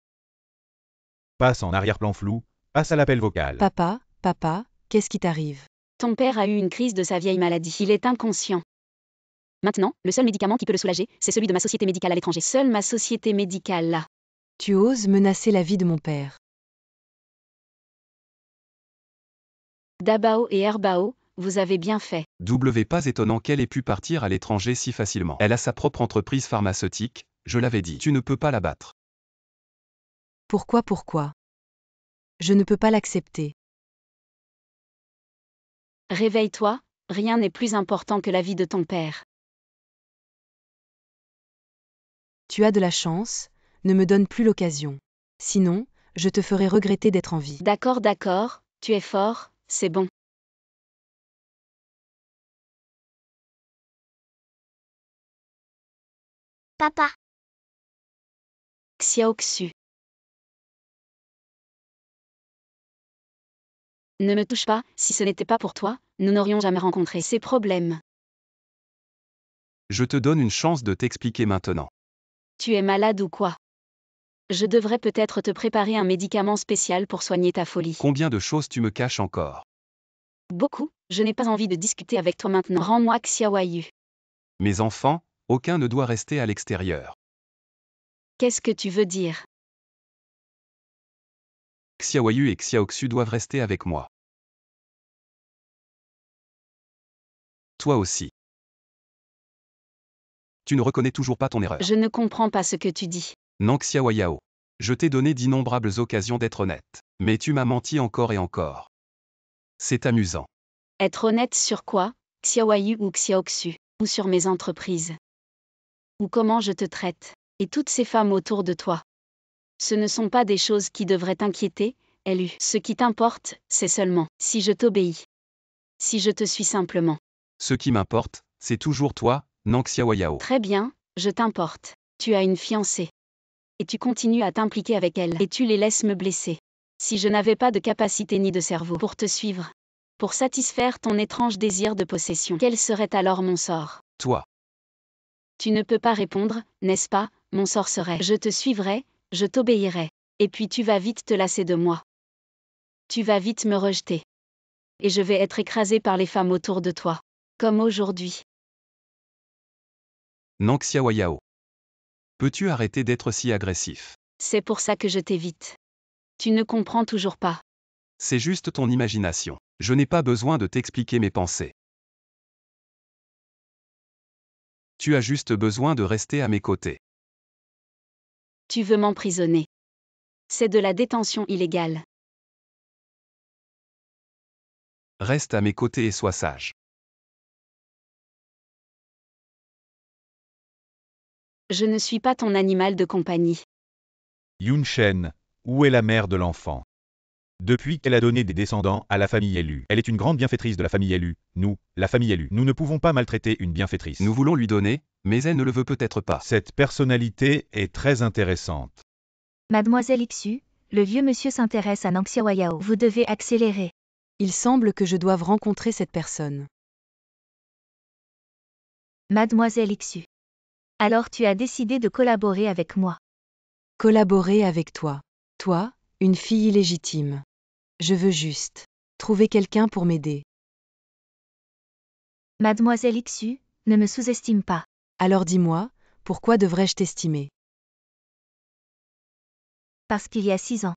Passe en arrière-plan flou, passe à l'appel vocal. Papa, qu'est-ce qui t'arrive? Ton père a eu une crise de sa vieille maladie. Il est inconscient. Maintenant, le seul médicament qui peut le soulager, c'est celui de ma société médicale à l'étranger. Seule ma société médicale là. Tu oses menacer la vie de mon père. Dabao et Herbao, vous avez bien fait. Pas étonnant qu'elle ait pu partir à l'étranger si facilement. Elle a sa propre entreprise pharmaceutique, je l'avais dit. Tu ne peux pas la battre. Pourquoi? Je ne peux pas l'accepter. Réveille-toi, rien n'est plus important que la vie de ton père. Tu as de la chance, ne me donne plus l'occasion. Sinon, je te ferai regretter d'être en vie. D'accord, tu es fort, c'est bon. Papa, Xiaoxu. Ne me touche pas, si ce n'était pas pour toi, nous n'aurions jamais rencontré ces problèmes. Je te donne une chance de t'expliquer maintenant. Tu es malade ou quoi? Je devrais peut-être te préparer un médicament spécial pour soigner ta folie. Combien de choses tu me caches encore? Beaucoup, je n'ai pas envie de discuter avec toi maintenant. Rends-moi Xiaoyu. Mes enfants, aucun ne doit rester à l'extérieur. Qu'est-ce que tu veux dire? Xiaoyu et Xiaoxu doivent rester avec moi. Toi aussi. Tu ne reconnais toujours pas ton erreur. Je ne comprends pas ce que tu dis. Non Xiaoyao. Je t'ai donné d'innombrables occasions d'être honnête. Mais tu m'as menti encore et encore. C'est amusant. Être honnête sur quoi, Xiaoyu ou Xiaoxu? Ou sur mes entreprises? Ou comment je te traite? Et toutes ces femmes autour de toi? Ce ne sont pas des choses qui devraient t'inquiéter, Lu. Ce qui t'importe, c'est seulement si je t'obéis. Si je te suis simplement. Ce qui m'importe, c'est toujours toi, non Xiaoyao. Très bien, je t'importe. Tu as une fiancée. Et tu continues à t'impliquer avec elle. Et tu les laisses me blesser. Si je n'avais pas de capacité ni de cerveau pour te suivre, pour satisfaire ton étrange désir de possession, quel serait alors mon sort? Toi. Tu ne peux pas répondre, n'est-ce pas? Mon sort serait: je te suivrai, je t'obéirai. Et puis tu vas vite te lasser de moi. Tu vas vite me rejeter. Et je vais être écrasé par les femmes autour de toi. Comme aujourd'hui. Non Xiaoyao. Peux-tu arrêter d'être si agressif? C'est pour ça que je t'évite. Tu ne comprends toujours pas. C'est juste ton imagination. Je n'ai pas besoin de t'expliquer mes pensées. Tu as juste besoin de rester à mes côtés. Tu veux m'emprisonner. C'est de la détention illégale. Reste à mes côtés et sois sage. Je ne suis pas ton animal de compagnie. Yunshen, où est la mère de l'enfant? Depuis qu'elle a donné des descendants à la famille élue, elle est une grande bienfaitrice de la famille élue. Nous, la famille élue, nous ne pouvons pas maltraiter une bienfaitrice. Nous voulons lui donner, mais elle ne le veut peut-être pas. Cette personnalité est très intéressante. Mademoiselle Xu, le vieux monsieur s'intéresse à Nang Xiaoyao. Vous devez accélérer. Il semble que je doive rencontrer cette personne. Mademoiselle Xu. Alors tu as décidé de collaborer avec moi. Collaborer avec toi. Toi, une fille illégitime. Je veux juste trouver quelqu'un pour m'aider. Mademoiselle Xu, ne me sous-estime pas. Alors dis-moi, pourquoi devrais-je t'estimer? Parce qu'il y a 6 ans.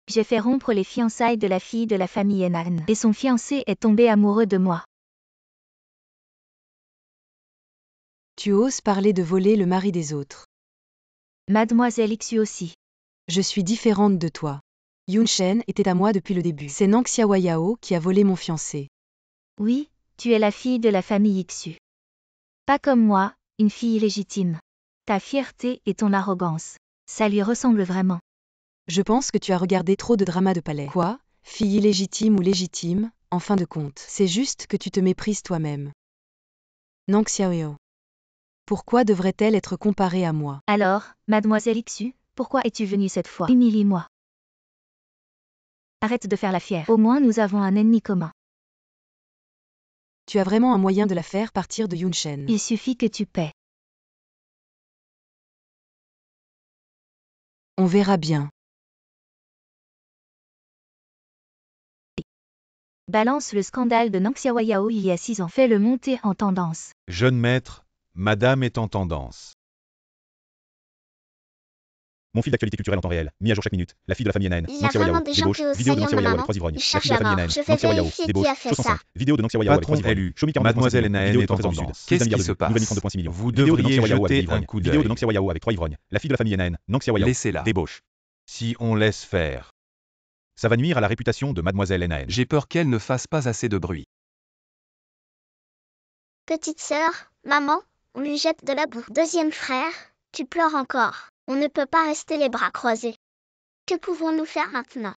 J'ai fait rompre les fiançailles de la fille de la famille Henan. Et son fiancé est tombé amoureux de moi. Tu oses parler de voler le mari des autres. Mademoiselle Xu aussi. Je suis différente de toi. Yunshen était à moi depuis le début. C'est Nang Xiaoyao qui a volé mon fiancé. Oui, tu es la fille de la famille Xu. Pas comme moi, une fille illégitime. Ta fierté et ton arrogance. Ça lui ressemble vraiment. Je pense que tu as regardé trop de dramas de palais. Quoi? Fille illégitime ou légitime, en fin de compte, c'est juste que tu te méprises toi-même. Nang Xiaoyao. Pourquoi devrait-elle être comparée à moi? Alors, mademoiselle Xu, pourquoi es-tu venue cette fois? Humilie-moi. Arrête de faire la fière. Au moins nous avons un ennemi commun. Tu as vraiment un moyen de la faire partir de Yunshen. Il suffit que tu paies. On verra bien. Balance le scandale de Nang Xiaoyao il y a 6 ans. Fais-le monter en tendance. Jeune maître, madame est en tendance. Mon fil d'actualité culturelle en temps réel, mis à jour chaque minute. La fille de la famille NN, Il y a Nang Xiaoyao, vraiment des gens débauche, qui osent vidéo de Nang salir ma Xiaoyao avec maman. 3 ivrognes. Ils La cherchent fille de la la famille mort. NN, Je vais Nang Xiaoyao, vérifier qui débauche, a fait chose ça. 105. Vidéo de Nang Xiaoyao avec 3 Patron ivrognes. élu, Show me Mademoiselle NN est en Vidéo de tendance. Qu'est-ce qui Vidéo se de passe? Nouvelle mission de points 6 millions. Vous Vidéo de Nang devriez Xiaoyao avec jeter 10 ivrognes. un coup Vidéo de d'œil. Nang Xiaoyao avec 3 ivrognes. La fille de la famille NN, Nang Xiaoyao, Laissez-la. débauche. Si on laisse faire, Ça va nuire à la réputation de Mademoiselle NN. J'ai peur qu'elle ne fasse pas assez de bruit. Petite sœur, maman, on lui jette de la boue. Deuxième frère, tu pleures encore. On ne peut pas rester les bras croisés. Que pouvons-nous faire maintenant?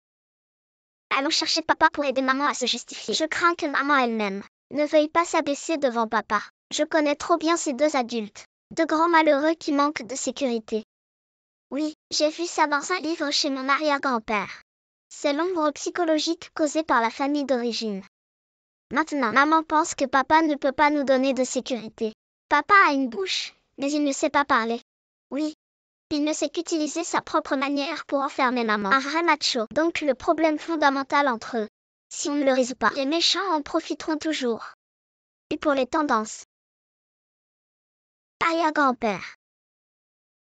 Allons chercher papa pour aider maman à se justifier. Je crains que maman elle-même ne veuille pas s'abaisser devant papa. Je connais trop bien ces deux adultes. De grands malheureux qui manquent de sécurité. Oui, j'ai vu ça dans un livre chez mon arrière-grand-père. C'est l'ombre psychologique causée par la famille d'origine. Maintenant, maman pense que papa ne peut pas nous donner de sécurité. Papa a une bouche, mais il ne sait pas parler. Oui, il ne sait qu'utiliser sa propre manière pour enfermer maman. Un vrai macho. Donc le problème fondamental entre eux. Si on ne le résout pas, les méchants en profiteront toujours. Et pour les tendances. Arrière-grand-père.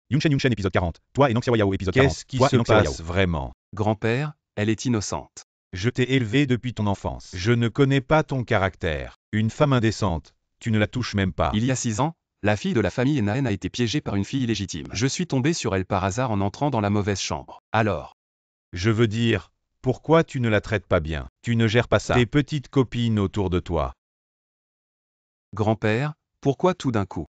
Yunshen épisode 40. Toi et Nong Xiaoyao épisode 40. Qu'est-ce qui Toi se et Nong Xiaoyao. passe vraiment? Grand-père, elle est innocente. Je t'ai élevé depuis ton enfance. Je ne connais pas ton caractère. Une femme indécente, tu ne la touches même pas. Il y a 6 ans, la fille de la famille Enaen a été piégée par une fille illégitime. Je suis tombé sur elle par hasard en entrant dans la mauvaise chambre. Alors, Je veux dire, pourquoi tu ne la traites pas bien? Tu ne gères pas ça. Tes petites copines autour de toi. grand-père, pourquoi tout d'un coup?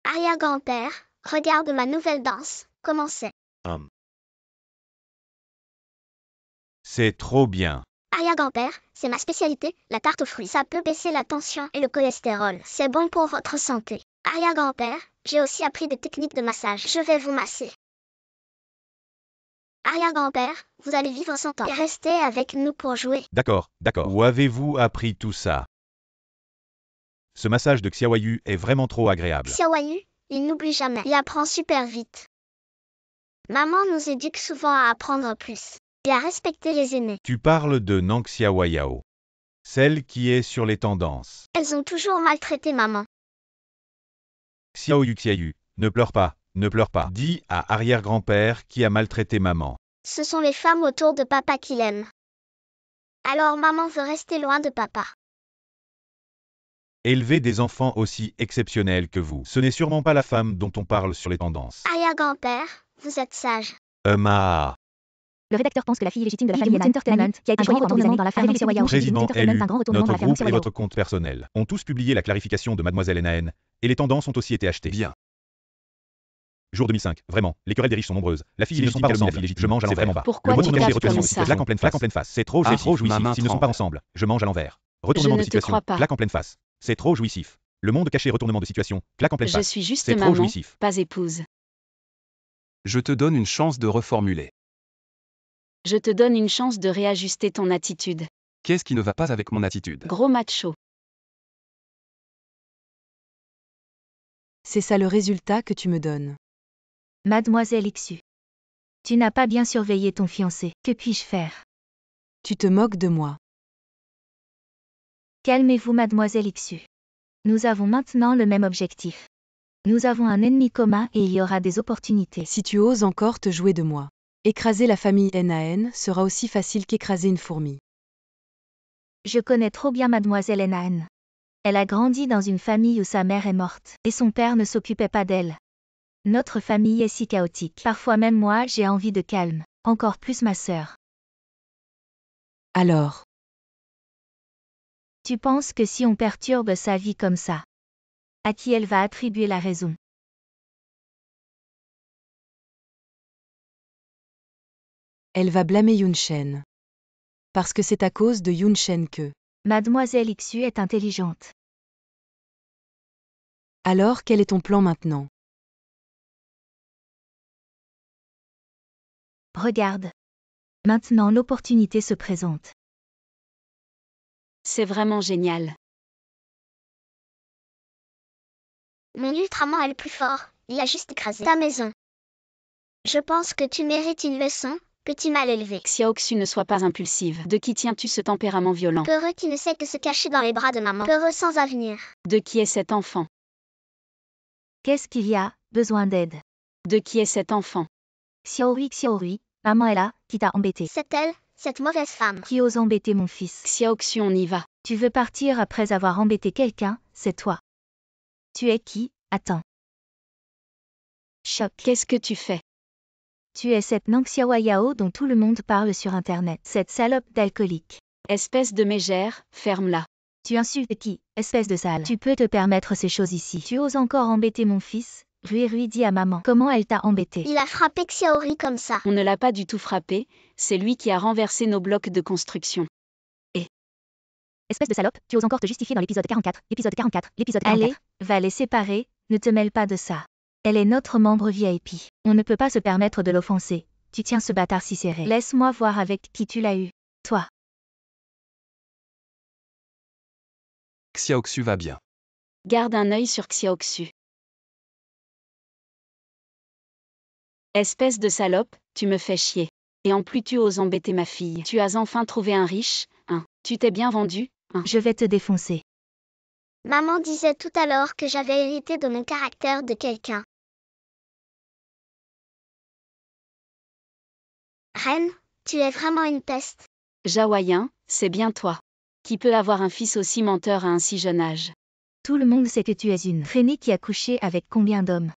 Arrière-grand-père, regarde ma nouvelle danse. Comment c'est? C'est trop bien. Arrière-grand-père, c'est ma spécialité, la tarte aux fruits. Ça peut baisser la tension et le cholestérol. C'est bon pour votre santé. Arrière-grand-père, j'ai aussi appris des techniques de massage. Je vais vous masser. Arrière-grand-père, vous allez vivre 100 ans et rester avec nous pour jouer. D'accord. Où avez-vous appris tout ça? Ce massage de Xiaoyu est vraiment trop agréable. Xiaoyu, il n'oublie jamais. Il apprend super vite. Maman nous éduque souvent à apprendre plus et à respecter les aînés. Tu parles de Nong Xiaoyao. Celle qui est sur les tendances. Elles ont toujours maltraité maman. Xiaoyu, ne pleure pas, ne pleure pas. Dis à arrière-grand-père qui a maltraité maman. Ce sont les femmes autour de papa qui l'aiment. Alors maman veut rester loin de papa. Élever des enfants aussi exceptionnels que vous. Ce n'est sûrement pas la femme dont on parle sur les tendances. Arrière-grand-père, vous êtes sage. Ma. Le rédacteur pense que la fille illégitime de la famille Entertainment, qui a été choisie pendant des années dans la famille Xiaoyao, Président élu, notre groupe et Xiaoyao. votre compte personnel. Ont tous publié la clarification de Mademoiselle Naen, et les tendances ont aussi été achetées. Bien. Jour 2005, vraiment, les querelles des riches sont nombreuses. La fille S'ils ne illégitime sont pas calomnie la ensemble, fille légitime. je mange à C'est l'envers. vraiment pas. Pourquoi Le tu retournement des tapes comme retournements de ça? situation, claque en pleine face. C'est trop Ah, jouissif. ma main S'ils ne sont tremble. pas ensemble, je mange à l'envers. Retournement Je de ne te situation, crois pas. claque en pleine face. C'est trop jouissif. Le monde caché retournement de situation, claque en pleine Je face. suis juste C'est trop maman, jouissif. pas épouse. Je te donne une chance de reformuler. Je te donne une chance de réajuster ton attitude. Qu'est-ce qui ne va pas avec mon attitude? Gros macho. C'est ça le résultat que tu me donnes. Mademoiselle Xu. Tu n'as pas bien surveillé ton fiancé. Que puis-je faire? Tu te moques de moi. Calmez-vous, Mademoiselle Xu. Nous avons maintenant le même objectif. Nous avons un ennemi commun et il y aura des opportunités. Si tu oses encore te jouer de moi. Écraser la famille Naen sera aussi facile qu'écraser une fourmi. Je connais trop bien Mademoiselle Enaen. Elle a grandi dans une famille où sa mère est morte, et son père ne s'occupait pas d'elle. Notre famille est si chaotique. Parfois même moi j'ai envie de calme. Encore plus ma sœur. Alors, Tu penses que si on perturbe sa vie comme ça, à qui elle va attribuer la raison? elle va blâmer Yunshen. Parce que c'est à cause de Yunshen que. Mademoiselle Xu est intelligente. Alors quel est ton plan maintenant? Regarde. Maintenant l'opportunité se présente. C'est vraiment génial. Mon Ultraman est le plus fort, il a juste écrasé ta maison. Je pense que tu mérites une leçon, petit mal élevé. Xiaoxu, ne sois pas impulsive. De qui tiens-tu ce tempérament violent? Peureux qui ne sait que se cacher dans les bras de maman. Peureux sans avenir. De qui est cet enfant? Qu'est-ce qu'il y a? Besoin d'aide. De qui est cet enfant? Xiaorui, maman est là, qui t'a embêté. C'est elle, cette mauvaise femme. Qui ose embêter mon fils? Xiaoxu, on y va. Tu veux partir après avoir embêté quelqu'un, c'est toi. Tu es qui? Attends. Choc. Qu'est-ce que tu fais? Tu es cette Nong Xiaoyao dont tout le monde parle sur internet. Cette salope d'alcoolique. Espèce de mégère, ferme-la. Tu insultes qui? Espèce de sale. Tu peux te permettre ces choses ici. Tu oses encore embêter mon fils? Rui dit à maman. Comment elle t'a embêté? Il a frappé Xiaori comme ça. On ne l'a pas du tout frappé, c'est lui qui a renversé nos blocs de construction. Espèce de salope, tu oses encore te justifier dans l'épisode 44, l'épisode 44, l'épisode 44. Allez, va les séparer, ne te mêle pas de ça. Elle est notre membre VIP. On ne peut pas se permettre de l'offenser. Tu tiens ce bâtard si serré. Laisse-moi voir avec qui tu l'as eu. Toi. Xiaoxu va bien. Garde un œil sur Xiaoxu. Espèce de salope, tu me fais chier. Et en plus tu oses embêter ma fille. Tu as enfin trouvé un riche, hein. Tu t'es bien vendu, hein. Je vais te défoncer. Maman disait tout à l'heure que j'avais hérité de mon caractère de quelqu'un. Reine, tu es vraiment une peste. Jawayen, c'est bien toi. Qui peut avoir un fils aussi menteur à un si jeune âge? Tout le monde sait que tu es une traînée qui a couché avec combien d'hommes?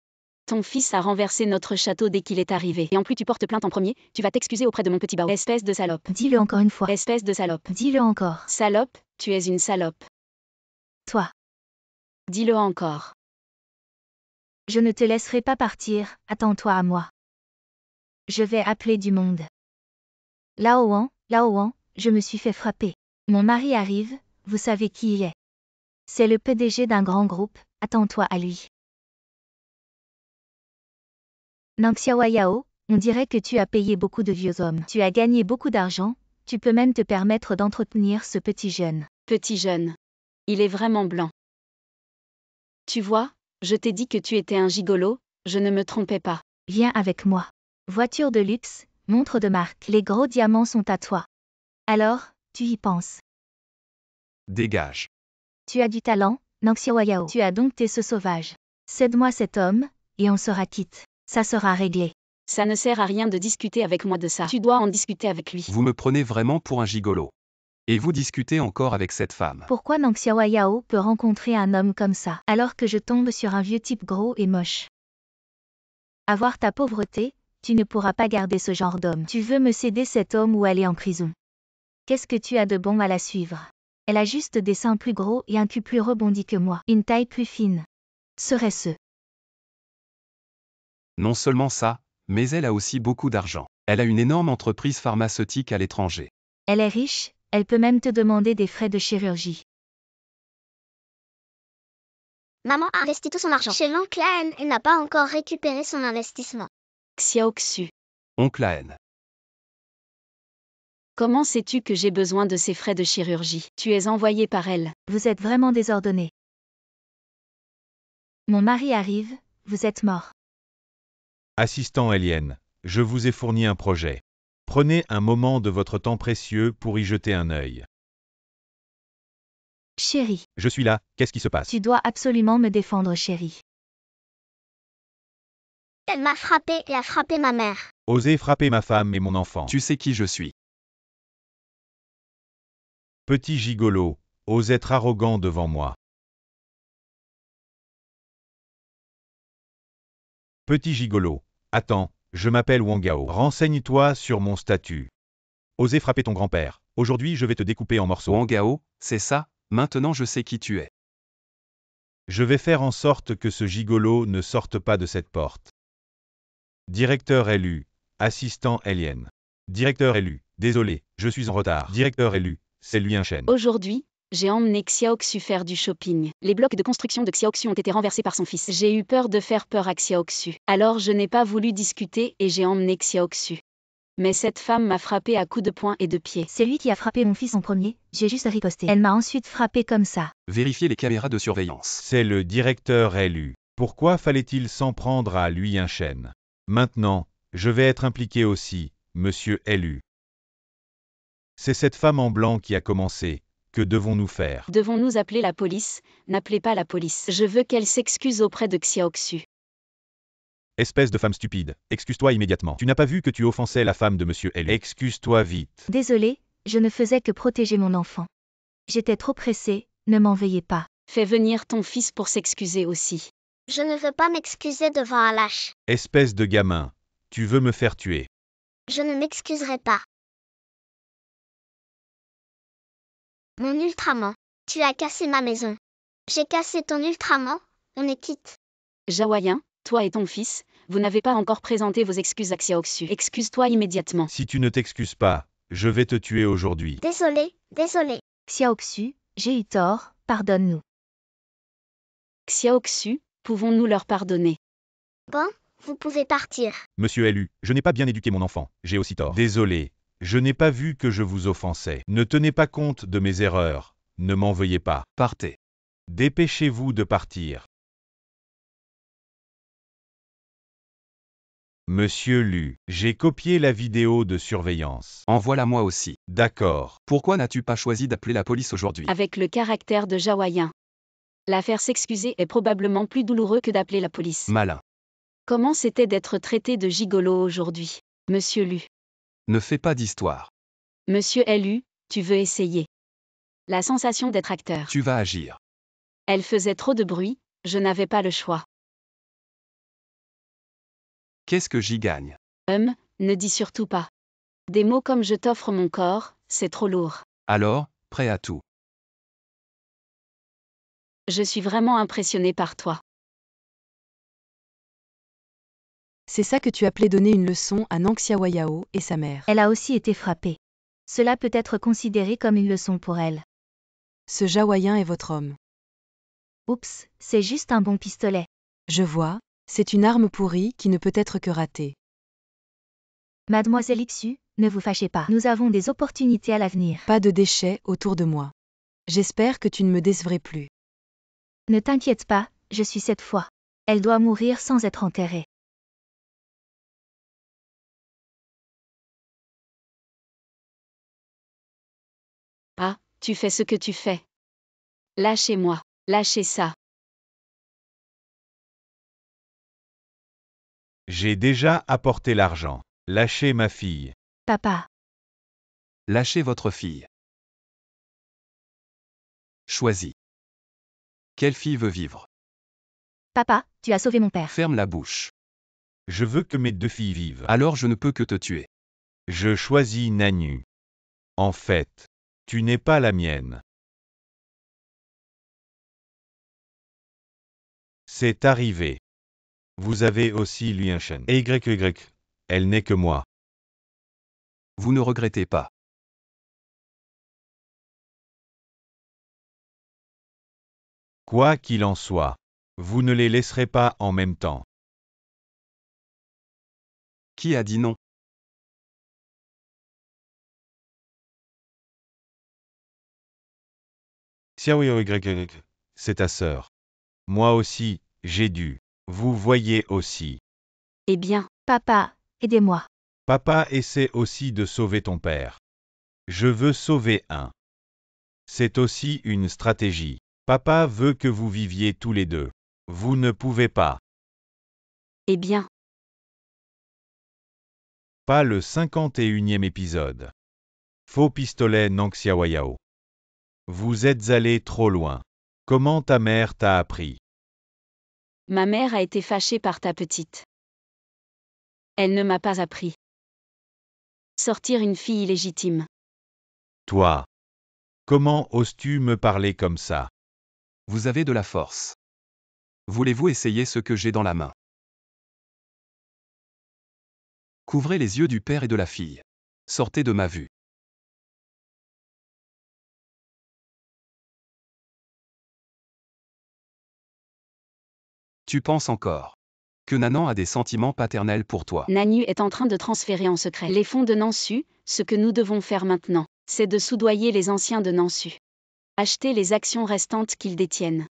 Ton fils a renversé notre château dès qu'il est arrivé. Et en plus tu portes plainte en premier, tu vas t'excuser auprès de mon petit Bao. Espèce de salope. Dis-le encore une fois. Espèce de salope. Dis-le encore. Salope, tu es une salope. Toi. Dis-le encore. Je ne te laisserai pas partir, attends-toi à moi. Je vais appeler du monde. Lao Wan, je me suis fait frapper. Mon mari arrive, vous savez qui il est. C'est le PDG d'un grand groupe, attends-toi à lui. Nang Xiaoyao, on dirait que tu as payé beaucoup de vieux hommes. Tu as gagné beaucoup d'argent, tu peux même te permettre d'entretenir ce petit jeune. Petit jeune. Il est vraiment blanc. Tu vois, je t'ai dit que tu étais un gigolo, je ne me trompais pas. Viens avec moi. Voiture de luxe, montre de marque. Les gros diamants sont à toi. Alors, tu y penses. Dégage. Tu as du talent, Nang Xiaoyao. Tu as dompté ce sauvage. Cède-moi cet homme, et on sera quitte. Ça sera réglé. Ça ne sert à rien de discuter avec moi de ça. Tu dois en discuter avec lui. Vous me prenez vraiment pour un gigolo. Et vous discutez encore avec cette femme. Pourquoi Nang Xiaoyao peut rencontrer un homme comme ça, alors que je tombe sur un vieux type gros et moche? Avoir ta pauvreté, tu ne pourras pas garder ce genre d'homme. Tu veux me céder cet homme ou aller en prison? Qu'est-ce que tu as de bon à la suivre? Elle a juste des seins plus gros et un cul plus rebondi que moi. Une taille plus fine. Serait-ce? Non seulement ça, mais elle a aussi beaucoup d'argent. Elle a une énorme entreprise pharmaceutique à l'étranger. Elle est riche, elle peut même te demander des frais de chirurgie. Maman a investi tout son argent chez l'oncle Aen et n'a pas encore récupéré son investissement. Xiaoxu. Oncle Aen. Comment sais-tu que j'ai besoin de ces frais de chirurgie? Tu es envoyé par elle. Vous êtes vraiment désordonné. Mon mari arrive, vous êtes mort. Assistant Eliane, je vous ai fourni un projet. Prenez un moment de votre temps précieux pour y jeter un œil. Chérie. Je suis là, qu'est-ce qui se passe? Tu dois absolument me défendre, chérie. Elle m'a frappé et a frappé ma mère. Osez frapper ma femme et mon enfant. Tu sais qui je suis. Petit gigolo, ose être arrogant devant moi. Petit gigolo, attends, je m'appelle Wang Gao. Renseigne-toi sur mon statut. Osez frapper ton grand-père. Aujourd'hui, je vais te découper en morceaux. Wang Gao, c'est ça, maintenant je sais qui tu es. Je vais faire en sorte que ce gigolo ne sorte pas de cette porte. Directeur élu, assistant Eliane. Directeur élu, désolé, je suis en retard. Directeur élu, c'est lui un chêne. Aujourd'hui, j'ai emmené Xiaoxu faire du shopping. Les blocs de construction de Xiaoxu ont été renversés par son fils. J'ai eu peur de faire peur à Xiaoxu. Alors je n'ai pas voulu discuter et j'ai emmené Xiaoxu. Mais cette femme m'a frappé à coups de poing et de pied. C'est lui qui a frappé mon fils en premier, j'ai juste riposté. Elle m'a ensuite frappé comme ça. Vérifiez les caméras de surveillance. C'est le directeur élu. Pourquoi fallait-il s'en prendre à lui un chêne? Maintenant, je vais être impliqué aussi, monsieur élu. C'est cette femme en blanc qui a commencé. Que devons-nous faire? Devons-nous appeler la police? N'appelez pas la police. Je veux qu'elle s'excuse auprès de Xiaoxu. Espèce de femme stupide, excuse-toi immédiatement. Tu n'as pas vu que tu offensais la femme de monsieur L. Excuse-toi vite. Désolée, je ne faisais que protéger mon enfant. J'étais trop pressée, ne m'en veuillez pas. Fais venir ton fils pour s'excuser aussi. Je ne veux pas m'excuser devant un lâche. Espèce de gamin, tu veux me faire tuer. Je ne m'excuserai pas. Mon Ultraman, tu as cassé ma maison. J'ai cassé ton Ultraman, on est quitte. Jawayen, toi et ton fils, vous n'avez pas encore présenté vos excuses à Xiaoxu. Excuse-toi immédiatement. Si tu ne t'excuses pas, je vais te tuer aujourd'hui. Désolé. Xiaoxu, J'ai eu tort, pardonne-nous. Xiaoxu, pouvons-nous leur pardonner? Bon, vous pouvez partir. Monsieur Lu, je n'ai pas bien éduqué mon enfant, j'ai aussi tort. Désolé, je n'ai pas vu que je vous offensais. Ne tenez pas compte de mes erreurs, ne m'en veuillez pas. Partez. Dépêchez-vous de partir. Monsieur Lu, j'ai copié la vidéo de surveillance. Envoie-la moi aussi. D'accord. Pourquoi n'as-tu pas choisi d'appeler la police aujourd'hui? Avec le caractère de Jawayen. L'affaire s'excuser est probablement plus douloureux que d'appeler la police. Malin. Comment c'était d'être traité de gigolo aujourd'hui, Monsieur Lu? Ne fais pas d'histoire. Monsieur Lu, tu veux essayer? La sensation d'être acteur. Tu vas agir. Elle faisait trop de bruit, je n'avais pas le choix. Qu'est-ce que j'y gagne? Ne dis surtout pas. Des mots comme je t'offre mon corps, c'est trop lourd. Alors, prêt à tout. Je suis vraiment impressionné par toi. C'est ça que tu appelais donner une leçon à Nang Xiaoyao et sa mère. Elle a aussi été frappée. Cela peut être considéré comme une leçon pour elle. Ce Jawayen est votre homme. Oups, c'est juste un bon pistolet. Je vois, c'est une arme pourrie qui ne peut être que ratée. Mademoiselle Ixu, ne vous fâchez pas. Nous avons des opportunités à l'avenir. Pas de déchets autour de moi. J'espère que tu ne me décevrais plus. Ne t'inquiète pas, je suis cette fois. Elle doit mourir sans être enterrée. Ah, tu fais ce que tu fais. Lâchez-moi, lâchez ça. J'ai déjà apporté l'argent. Lâchez ma fille. Papa, Lâchez votre fille. Choisis. Quelle fille veut vivre? papa, tu as sauvé mon père. Ferme la bouche. Je veux que mes deux filles vivent. Alors je ne peux que te tuer. Je choisis Nanu. En fait, tu n'es pas la mienne. C'est arrivé. Vous avez aussi Lianchen. YY. Elle n'est que moi. Vous ne regrettez pas. Quoi qu'il en soit, vous ne les laisserez pas en même temps. Qui a dit non? YY. C'est ta sœur. Moi aussi, j'ai dû. Vous voyez aussi. Eh bien, Papa, aidez-moi. Papa essaie aussi de sauver ton père. Je veux sauver un. C'est aussi une stratégie. Papa veut que vous viviez tous les deux. Vous ne pouvez pas. eh bien, Pas le 51e épisode. Faux pistolet Nang Xiaoyao. Vous êtes allé trop loin. Comment ta mère t'a appris? ma mère a été fâchée par ta petite. Elle ne m'a pas appris. Sortir une fille illégitime. Toi. Comment oses-tu me parler comme ça? Vous avez de la force. Voulez-vous essayer ce que j'ai dans la main? Couvrez les yeux du père et de la fille. Sortez de ma vue. Tu penses encore que Nanan a des sentiments paternels pour toi? Nanu est en train de transférer en secret les fonds de Nansu. Ce que nous devons faire maintenant, c'est de soudoyer les anciens de Nansu. Acheter les actions restantes qu'ils détiennent.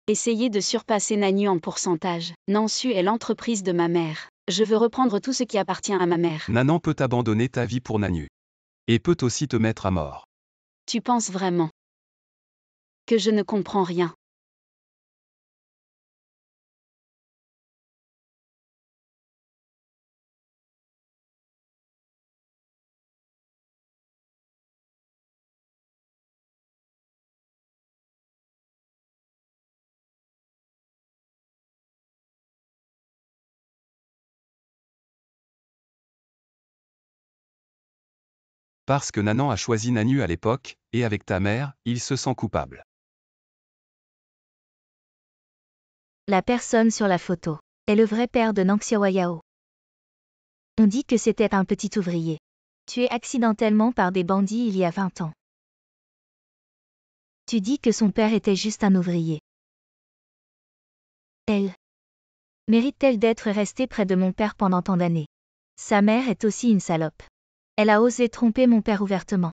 Essayer de surpasser Nanu en pourcentage. Nansu est l'entreprise de ma mère. Je veux reprendre tout ce qui appartient à ma mère. Nanan peut abandonner ta vie pour Nanu. Et peut aussi te mettre à mort. Tu penses vraiment que je ne comprends rien? Parce que Nanan a choisi Nanu à l'époque, et avec ta mère, il se sent coupable. La personne sur la photo est le vrai père de Nang Xiaoyao. On dit que c'était un petit ouvrier. Tué accidentellement par des bandits il y a 20 ans. Tu dis que son père était juste un ouvrier. Elle mérite-t-elle d'être restée près de mon père pendant tant d'années? Sa mère est aussi une salope. Elle a osé tromper mon père ouvertement.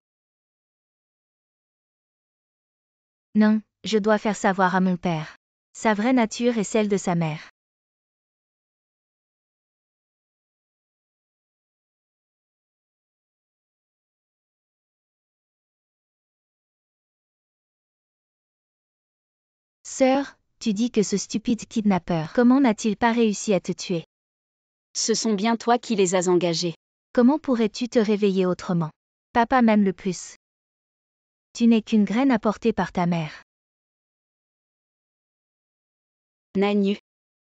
Non, je dois faire savoir à mon père. Sa vraie nature est celle de sa mère. Sœur, tu dis que ce stupide kidnappeur, comment n'a-t-il pas réussi à te tuer? Ce sont bien toi qui les as engagés. Comment pourrais-tu te réveiller autrement? Papa m'aime le plus. Tu n'es qu'une graine apportée par ta mère. Nanu.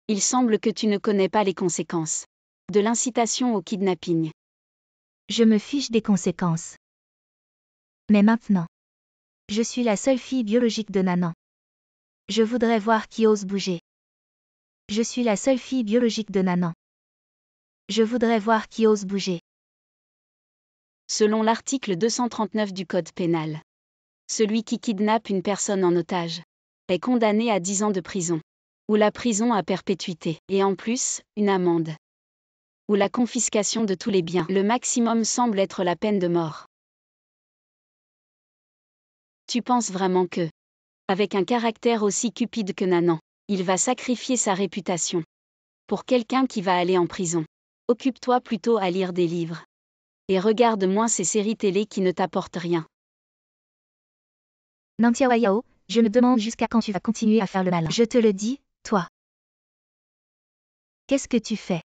Il semble que tu ne connais pas les conséquences de l'incitation au kidnapping. Je me fiche des conséquences. Mais maintenant, je suis la seule fille biologique de Nanan. Je voudrais voir qui ose bouger. Je suis la seule fille biologique de Nanan. Je voudrais voir qui ose bouger. Selon l'article 239 du Code pénal, celui qui kidnappe une personne en otage est condamné à 10 ans de prison, ou la prison à perpétuité, et en plus, une amende, ou la confiscation de tous les biens. Le maximum semble être la peine de mort. Tu penses vraiment que, avec un caractère aussi cupide que Nanan, il va sacrifier sa réputation pour quelqu'un qui va aller en prison? Occupe-toi plutôt à lire des livres. Et regarde moins ces séries télé qui ne t'apportent rien. Nantia Wayao, je me demande jusqu'à quand tu vas continuer à faire le malin. Je te le dis, toi. Qu'est-ce que tu fais?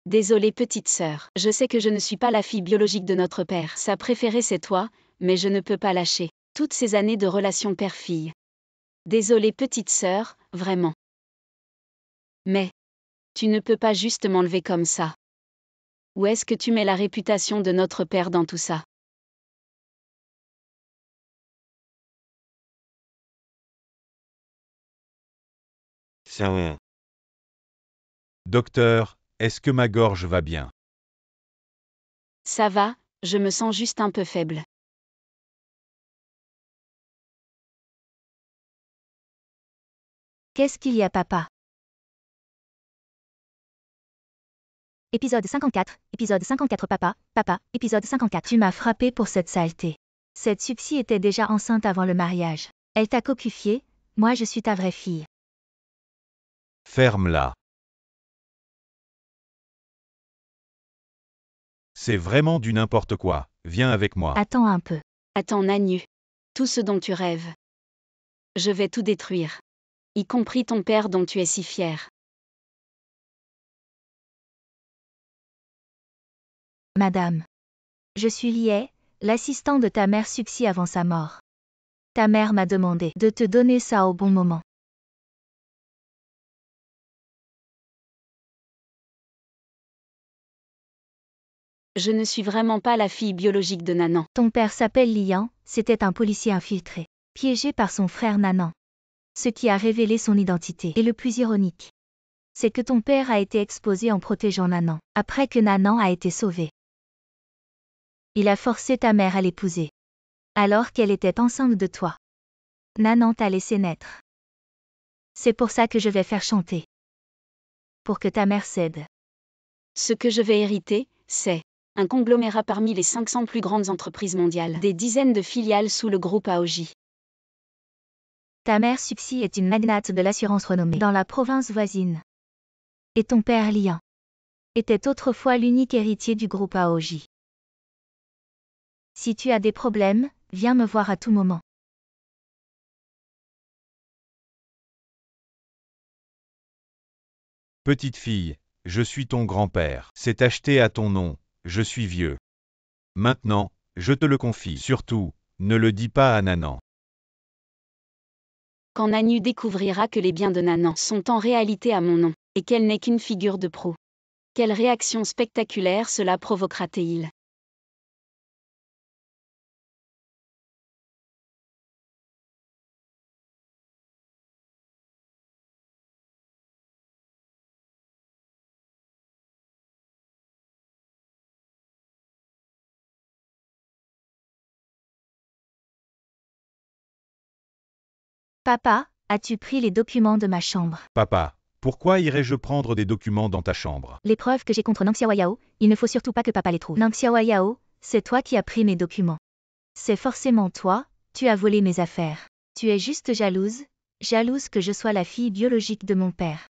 Désolée petite sœur, je sais que je ne suis pas la fille biologique de notre père. Sa préférée c'est toi, mais je ne peux pas lâcher toutes ces années de relation père-fille. Désolée petite sœur, vraiment. Mais, tu ne peux pas juste m'enlever comme ça. Où est-ce que tu mets la réputation de notre père dans tout ça? Ça va. Docteur, est-ce que ma gorge va bien? Ça va, je me sens juste un peu faible. Qu'est-ce qu'il y a, papa? Épisode 54, papa, épisode 54. Tu m'as frappé pour cette saleté. Cette Suxy était déjà enceinte avant le mariage. Elle t'a cocufié, moi je suis ta vraie fille. Ferme-la. C'est vraiment du n'importe quoi. Viens avec moi. Attends un peu. Attends Nanu. Tout ce dont tu rêves. Je vais tout détruire. Y compris ton père dont tu es si fier. Madame. Je suis Lié, l'assistant de ta mère Suxy avant sa mort. Ta mère m'a demandé de te donner ça au bon moment. Je ne suis vraiment pas la fille biologique de Nanan. Ton père s'appelle Lian, c'était un policier infiltré, piégé par son frère Nanan. Ce qui a révélé son identité. Et le plus ironique, c'est que ton père a été exposé en protégeant Nanan, après que Nanan a été sauvé. Il a forcé ta mère à l'épouser. Alors qu'elle était enceinte de toi. Nanan t'a laissé naître. C'est pour ça que je vais faire chanter. Pour que ta mère cède. Ce que je vais hériter, c'est un conglomérat parmi les 500 plus grandes entreprises mondiales, des dizaines de filiales sous le groupe AOJ. Ta mère Suxy est une magnate de l'assurance renommée dans la province voisine. Et ton père Lian était autrefois l'unique héritier du groupe AOJ. Si tu as des problèmes, viens me voir à tout moment. Petite fille, je suis ton grand-père. C'est acheté à ton nom, je suis vieux. Maintenant, je te le confie. Surtout, ne le dis pas à Nanan. Quand Nanu découvrira que les biens de Nanan sont en réalité à mon nom, et qu'elle n'est qu'une figure de proue. Quelle réaction spectaculaire cela provoquera-t-il? Papa, as-tu pris les documents de ma chambre? Papa, pourquoi irais-je prendre des documents dans ta chambre? Les preuves que j'ai contre Nang Xiaoyao, il ne faut surtout pas que papa les trouve. Nang Xiaoyao, c'est toi qui as pris mes documents. C'est forcément toi, tu as volé mes affaires. Tu es juste jalouse que je sois la fille biologique de mon père.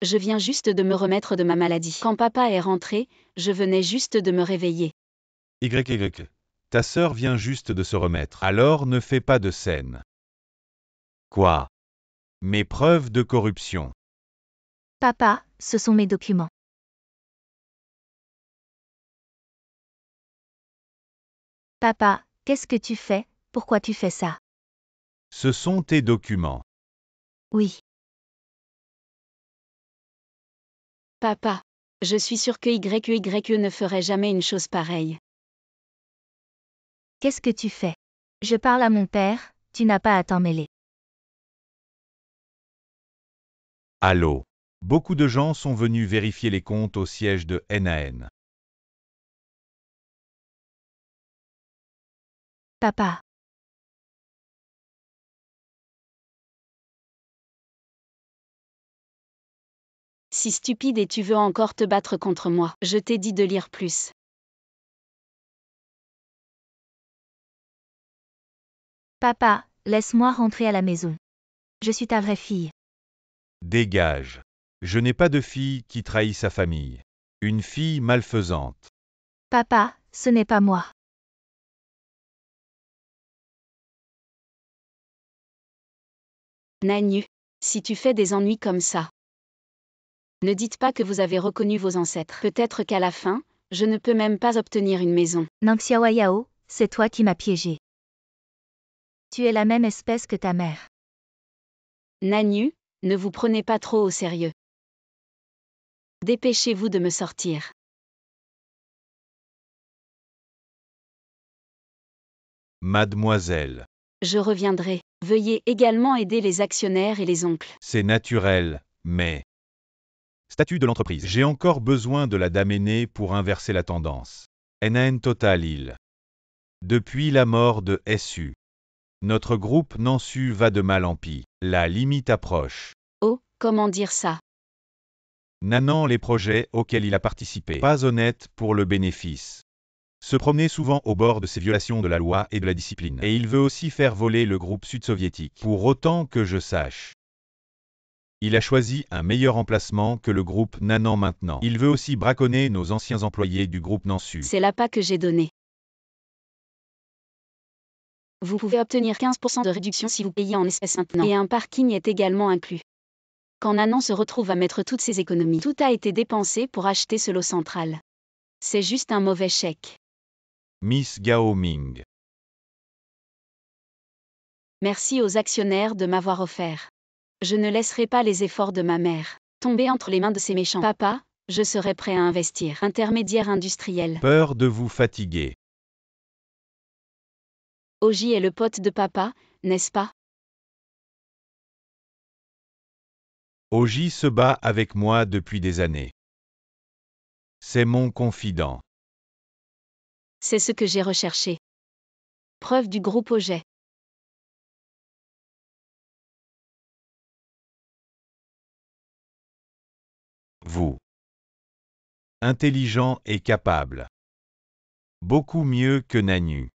Je viens juste de me remettre de ma maladie. Quand papa est rentré, je venais juste de me réveiller. YY. Ta sœur vient juste de se remettre. Alors ne fais pas de scène. Quoi? Mes preuves de corruption. Papa, ce sont mes documents. Papa, qu'est-ce que tu fais? Pourquoi tu fais ça? Ce sont tes documents. Oui. Papa, je suis sûre que YE ne ferait jamais une chose pareille. Qu'est-ce que tu fais? Je parle à mon père, tu n'as pas à t'en mêler. Allô? Beaucoup de gens sont venus vérifier les comptes au siège de NAN. Papa. Si stupide et tu veux encore te battre contre moi, je t'ai dit de lire plus. Papa, laisse-moi rentrer à la maison. Je suis ta vraie fille. Dégage. Je n'ai pas de fille qui trahit sa famille. Une fille malfaisante. Papa, ce n'est pas moi. Nanyu, si tu fais des ennuis comme ça. Ne dites pas que vous avez reconnu vos ancêtres. Peut-être qu'à la fin, je ne peux même pas obtenir une maison. Nang Xiaoyao, c'est toi qui m'as piégé. Tu es la même espèce que ta mère. Nanyu, ne vous prenez pas trop au sérieux. Dépêchez-vous de me sortir. Mademoiselle. Je reviendrai. Veuillez également aider les actionnaires et les oncles. C'est naturel, mais... Statut de l'entreprise. J'ai encore besoin de la dame aînée pour inverser la tendance. NAN Total il. Depuis la mort de SU. Notre groupe Nansu va de mal en pis. La limite approche. Oh, comment dire ça? Nanant les projets auxquels il a participé. Pas honnête pour le bénéfice. Se promener souvent au bord de ces violations de la loi et de la discipline. Et il veut aussi faire voler le groupe sud-soviétique. Pour autant que je sache. Il a choisi un meilleur emplacement que le groupe Nanan maintenant. Il veut aussi braconner nos anciens employés du groupe Nansu. C'est l'appât que j'ai donné. Vous pouvez obtenir 15% de réduction si vous payez en espèces maintenant. Et un parking est également inclus. Quand Nanan se retrouve à mettre toutes ses économies, tout a été dépensé pour acheter ce lot central. C'est juste un mauvais chèque. Miss Gao Ming. Merci aux actionnaires de m'avoir offert. Je ne laisserai pas les efforts de ma mère tomber entre les mains de ces méchants. Papa, je serai prêt à investir. Intermédiaire industriel. Peur de vous fatiguer. Oji est le pote de papa, n'est-ce pas? Oji se bat avec moi depuis des années. C'est mon confident. C'est ce que j'ai recherché. Preuve du groupe Ojet. Vous. Intelligent et capable. Beaucoup mieux que Nanyu.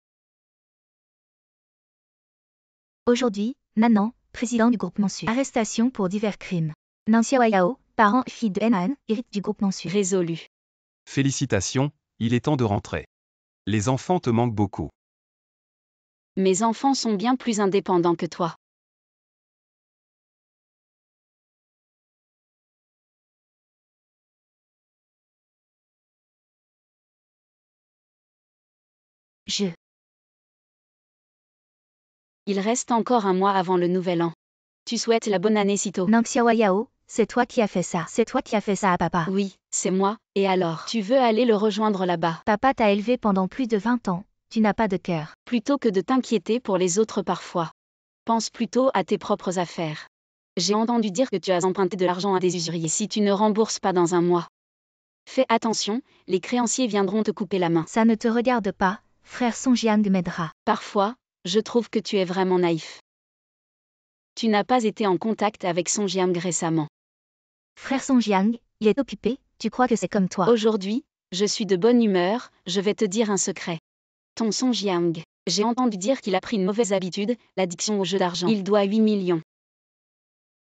Aujourd'hui, Nanan, président du groupe Nansu. Arrestation pour divers crimes. Nang Xiaoyao, parent et fille de NAN, hérite du groupe Nansu. Résolu. Félicitations, il est temps de rentrer. Les enfants te manquent beaucoup. Mes enfants sont bien plus indépendants que toi. Il reste encore un mois avant le nouvel an. Tu souhaites la bonne année sitôt. Nang Xiaoyao, c'est toi qui as fait ça. C'est toi qui as fait ça à papa. Oui, c'est moi, et alors? Tu veux aller le rejoindre là-bas? Papa t'a élevé pendant plus de 20 ans, tu n'as pas de cœur. Plutôt que de t'inquiéter pour les autres parfois. Pense plutôt à tes propres affaires. J'ai entendu dire que tu as emprunté de l'argent à des usuriers si tu ne rembourses pas dans un mois. Fais attention, les créanciers viendront te couper la main. Ça ne te regarde pas, frère Song Jiang m'aidera. Parfois, je trouve que tu es vraiment naïf. Tu n'as pas été en contact avec Song Jiang récemment. Frère Song Jiang, il est occupé, tu crois que c'est comme toi. Aujourd'hui, je suis de bonne humeur, je vais te dire un secret. Ton Song Jiang, j'ai entendu dire qu'il a pris une mauvaise habitude, l'addiction au jeu d'argent. Il doit 8 millions.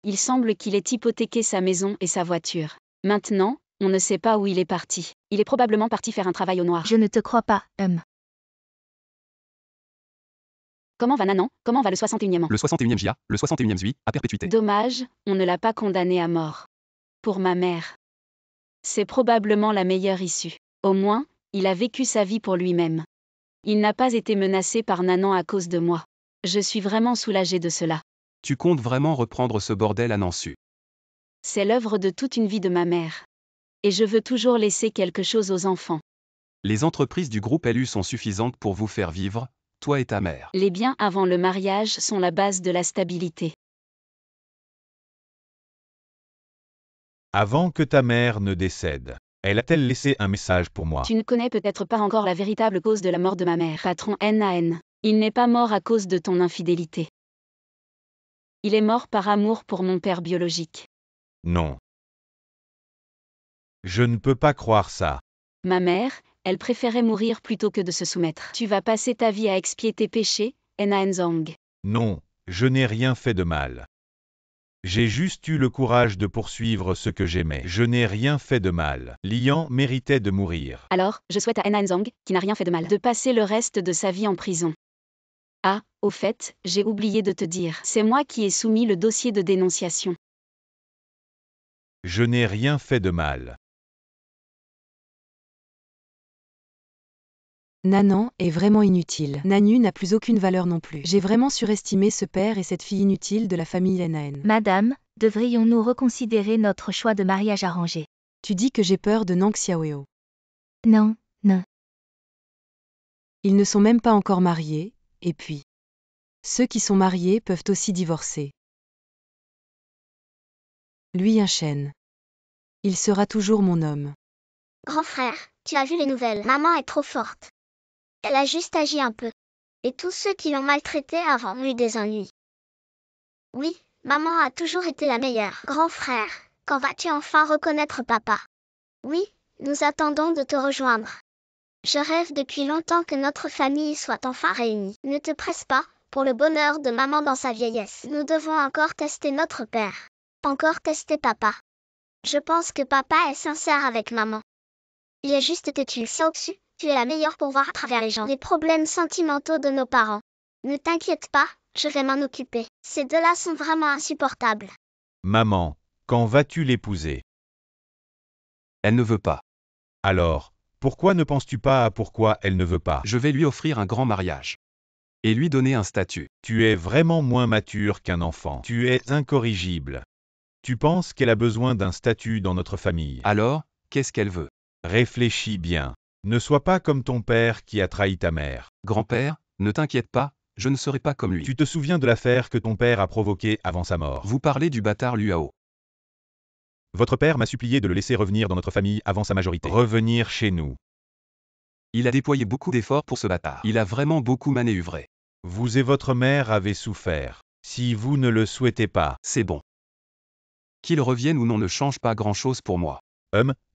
Il semble qu'il ait hypothéqué sa maison et sa voiture. Maintenant, on ne sait pas où il est parti. Il est probablement parti faire un travail au noir. Je ne te crois pas, Comment va Nanan? Comment va le 61e an? Le 61e JA, le 61e ZUI, à perpétuité. Dommage, on ne l'a pas condamné à mort. Pour ma mère. C'est probablement la meilleure issue. Au moins, il a vécu sa vie pour lui-même. Il n'a pas été menacé par Nanan à cause de moi. Je suis vraiment soulagée de cela. Tu comptes vraiment reprendre ce bordel à Nansu. C'est l'œuvre de toute une vie de ma mère. Et je veux toujours laisser quelque chose aux enfants. Les entreprises du groupe LU sont suffisantes pour vous faire vivre, toi et ta mère. Les biens avant le mariage sont la base de la stabilité. Avant que ta mère ne décède, elle a-t-elle laissé un message pour moi? Tu ne connais peut-être pas encore la véritable cause de la mort de ma mère. Patron NAN. Il n'est pas mort à cause de ton infidélité. Il est mort par amour pour mon père biologique. Non. Je ne peux pas croire ça. Ma mère, elle préférait mourir plutôt que de se soumettre. Tu vas passer ta vie à expier tes péchés, NAN Zong. Non, je n'ai rien fait de mal. J'ai juste eu le courage de poursuivre ce que j'aimais. Je n'ai rien fait de mal. Lian méritait de mourir. Alors, je souhaite à NAN Zong, qui n'a rien fait de mal, de passer le reste de sa vie en prison. Ah, au fait, j'ai oublié de te dire, c'est moi qui ai soumis le dossier de dénonciation. Je n'ai rien fait de mal. Nanan est vraiment inutile. Nanu n'a plus aucune valeur non plus. J'ai vraiment surestimé ce père et cette fille inutile de la famille NAN. Madame, devrions-nous reconsidérer notre choix de mariage arrangé? Tu dis que j'ai peur de Nang Xiaoweo. Non, non. Ils ne sont même pas encore mariés, et puis... Ceux qui sont mariés peuvent aussi divorcer. Lui un chêne. Il sera toujours mon homme. Grand frère, tu as vu les nouvelles. Maman est trop forte. Elle a juste agi un peu. Et tous ceux qui l'ont maltraitée avant ont eu des ennuis. Oui, maman a toujours été la meilleure. Grand frère, quand vas-tu enfin reconnaître papa? Oui, nous attendons de te rejoindre. Je rêve depuis longtemps que notre famille soit enfin réunie. Ne te presse pas, pour le bonheur de maman dans sa vieillesse. Nous devons encore tester notre père. Encore tester papa. Je pense que papa est sincère avec maman. Il est juste têtu. Xiaoxu, tu es la meilleure pour voir à travers les gens. Les problèmes sentimentaux de nos parents. Ne t'inquiète pas, je vais m'en occuper. Ces deux-là sont vraiment insupportables. Maman, quand vas-tu l'épouser? Elle ne veut pas. Alors, pourquoi ne penses-tu pas à pourquoi elle ne veut pas? Je vais lui offrir un grand mariage. Et lui donner un statut. Tu es vraiment moins mature qu'un enfant. Tu es incorrigible. Tu penses qu'elle a besoin d'un statut dans notre famille. Alors, qu'est-ce qu'elle veut? Réfléchis bien. Ne sois pas comme ton père qui a trahi ta mère. Grand-père, ne t'inquiète pas, je ne serai pas comme lui. Tu te souviens de l'affaire que ton père a provoquée avant sa mort. Vous parlez du bâtard Luao. Votre père m'a supplié de le laisser revenir dans notre famille avant sa majorité. Revenir chez nous. Il a déployé beaucoup d'efforts pour ce bâtard. Il a vraiment beaucoup manœuvré. Vous et votre mère avez souffert. Si vous ne le souhaitez pas, C'est bon. Qu'il revienne ou non ne change pas grand-chose pour moi.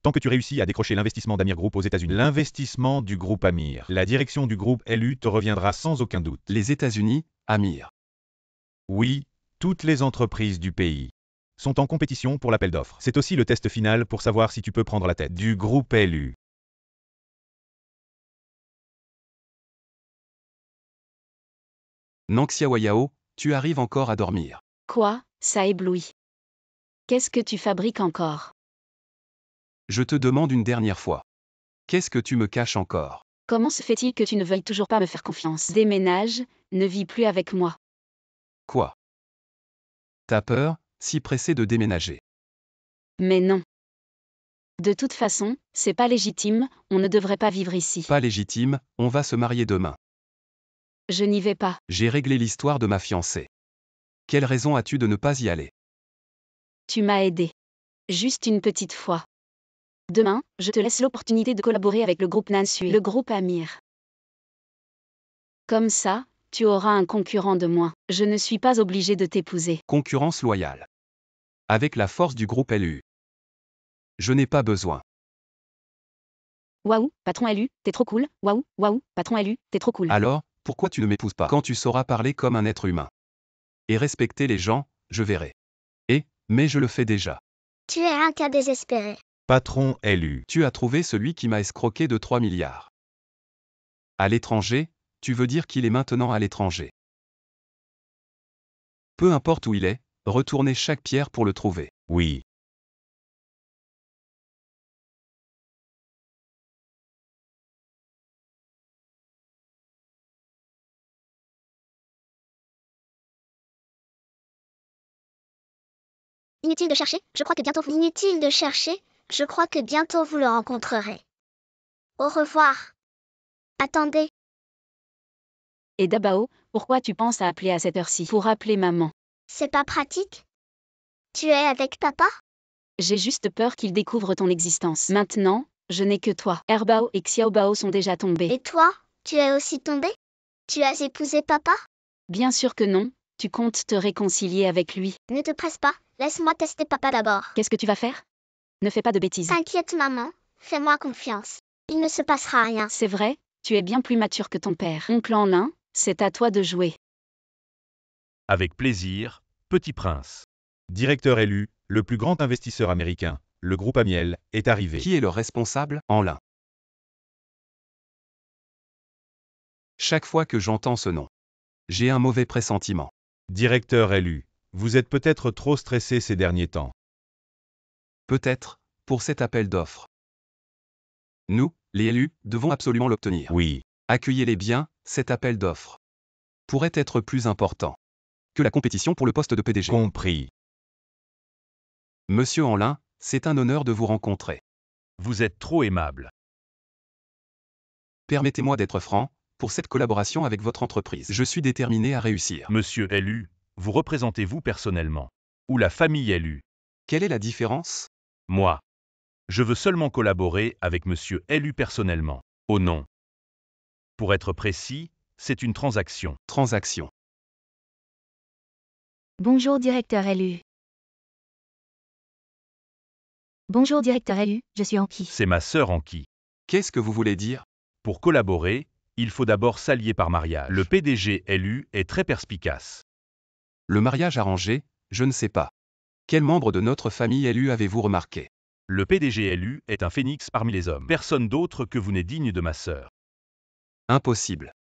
tant que tu réussis à décrocher l'investissement d'Amir Group aux États-Unis. L'investissement du groupe Amir. La direction du groupe LU te reviendra sans aucun doute. Les États-Unis, Amir. Oui, toutes les entreprises du pays sont en compétition pour l'appel d'offres. C'est aussi le test final pour savoir si tu peux prendre la tête du groupe LU. Nang Xiaoyao, tu arrives encore à dormir. Quoi, ça éblouit. Qu'est-ce que tu fabriques encore? Je te demande une dernière fois. Qu'est-ce que tu me caches encore? Comment se fait-il que tu ne veuilles toujours pas me faire confiance? Déménage, ne vis plus avec moi. Quoi? T'as peur, si pressé de déménager? Mais non. De toute façon, c'est pas légitime, on ne devrait pas vivre ici. Pas légitime, on va se marier demain. Je n'y vais pas. J'ai réglé l'histoire de ma fiancée. Quelle raison as-tu de ne pas y aller? Tu m'as aidé. Juste une petite fois. Demain, je te laisse l'opportunité de collaborer avec le groupe Nansu et le groupe Amir. Comme ça, tu auras un concurrent de moins. Je ne suis pas obligé de t'épouser. Concurrence loyale. Avec la force du groupe LU. Je n'ai pas besoin. Waouh, patron élu, t'es trop cool. Waouh, waouh, patron élu, t'es trop cool. Alors, pourquoi tu ne m'épouses pas? Quand tu sauras parler comme un être humain et respecter les gens, je verrai. Mais je le fais déjà. Tu es un cas désespéré. Patron élu. Tu as trouvé celui qui m'a escroqué de 3 milliards. À l'étranger, tu veux dire qu'il est maintenant à l'étranger. Peu importe où il est, retournez chaque pierre pour le trouver. Oui. Inutile de chercher, je crois que bientôt vous... Inutile de chercher, je crois que bientôt vous le rencontrerez. Au revoir. Attendez, Et Dabao, pourquoi tu penses à appeler à cette heure-ci? Pour appeler maman. c'est pas pratique? Tu es avec papa? J'ai juste peur qu'il découvre ton existence. Maintenant, je n'ai que toi. Erbao et Xiaobao sont déjà tombés. Et toi, tu es aussi tombé? Tu as épousé papa? Bien sûr que non, tu comptes te réconcilier avec lui. Ne te presse pas, laisse-moi tester papa d'abord. Qu'est-ce que tu vas faire? Ne fais pas de bêtises. T'inquiète maman, fais-moi confiance. Il ne se passera rien. C'est vrai, tu es bien plus mature que ton père. Oncle Enlin, c'est à toi de jouer. Avec plaisir, Petit Prince. Directeur élu, le plus grand investisseur américain, le groupe Amiel, est arrivé. Qui est le responsable? Enlin. Chaque fois que j'entends ce nom, j'ai un mauvais pressentiment. Directeur élu, vous êtes peut-être trop stressé ces derniers temps. Peut-être, pour cet appel d'offres. Nous, les élus, devons absolument l'obtenir. Oui. Accueillez-les bien, cet appel d'offres pourrait être plus important que la compétition pour le poste de PDG. Compris. Monsieur Enlin, c'est un honneur de vous rencontrer. Vous êtes trop aimable. Permettez-moi d'être franc, pour cette collaboration avec votre entreprise. Je suis déterminé à réussir. Monsieur élu, vous représentez-vous personnellement? Ou la famille élue? Quelle est la différence? Moi. Je veux seulement collaborer avec monsieur élu personnellement. Oh non. Pour être précis, c'est une transaction. Transaction. Bonjour directeur élu. Bonjour directeur élu, je suis Anki. C'est ma sœur Anki. Qu'est-ce que vous voulez dire? Pour collaborer, il faut d'abord s'allier par mariage. Le PDG élu est très perspicace. Le mariage arrangé, je ne sais pas. Quel membre de notre famille élue avez-vous remarqué? Le PDG élu est un phénix parmi les hommes. Personne d'autre que vous n'est digne de ma sœur. Impossible.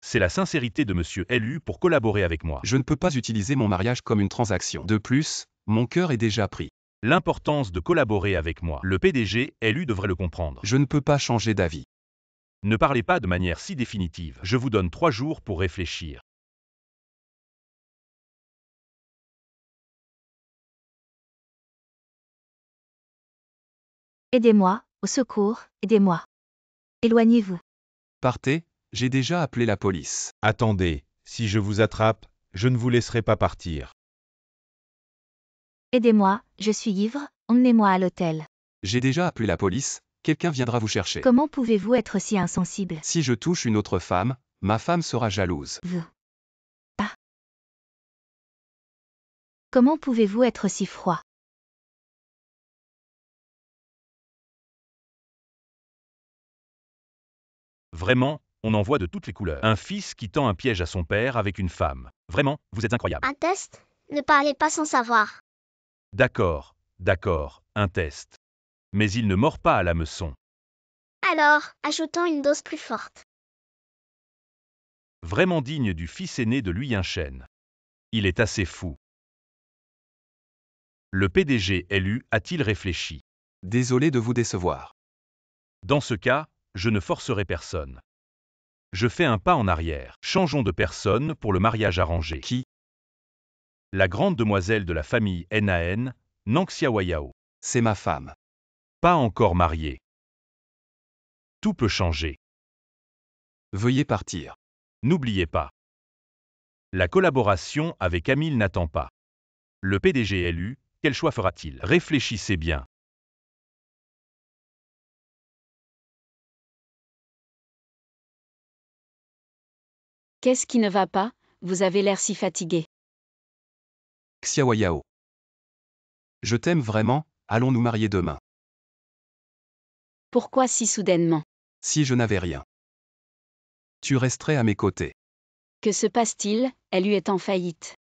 C'est la sincérité de monsieur élu pour collaborer avec moi. Je ne peux pas utiliser mon mariage comme une transaction. De plus, mon cœur est déjà pris. L'importance de collaborer avec moi. Le PDG élu devrait le comprendre. Je ne peux pas changer d'avis. Ne parlez pas de manière si définitive. Je vous donne 3 jours pour réfléchir. Aidez-moi, au secours, aidez-moi. Éloignez-vous. Partez, j'ai déjà appelé la police. Attendez, si je vous attrape, je ne vous laisserai pas partir. Aidez-moi, je suis ivre, emmenez-moi à l'hôtel. J'ai déjà appelé la police, quelqu'un viendra vous chercher. Comment pouvez-vous être si insensible? Si je touche une autre femme, ma femme sera jalouse. Vous. Ah. Comment pouvez-vous être si froid? Vraiment, on en voit de toutes les couleurs. Un fils qui tend un piège à son père avec une femme. Vraiment, vous êtes incroyable. Un test? Ne parlez pas sans savoir. D'accord, un test. Mais il ne mord pas à l'hameçon. Alors, ajoutons une dose plus forte. Vraiment digne du fils aîné de Lui Chen. Il est assez fou. Le PDG élu a-t-il réfléchi? Désolé de vous décevoir. Dans ce cas, je ne forcerai personne. Je fais un pas en arrière. Changeons de personne pour le mariage arrangé. Qui? La grande demoiselle de la famille Nan, Nangxiawayao. C'est ma femme. Pas encore mariée. Tout peut changer. Veuillez partir. N'oubliez pas. La collaboration avec Amil n'attend pas. Le PDG élu, quel choix fera-t-il? Réfléchissez bien. Qu'est-ce qui ne va pas? vous avez l'air si fatigué. Xiaoyao. Je t'aime vraiment, allons nous marier demain. Pourquoi si soudainement? Si je n'avais rien. Tu resterais à mes côtés. Que se passe-t-il? Elle est en faillite.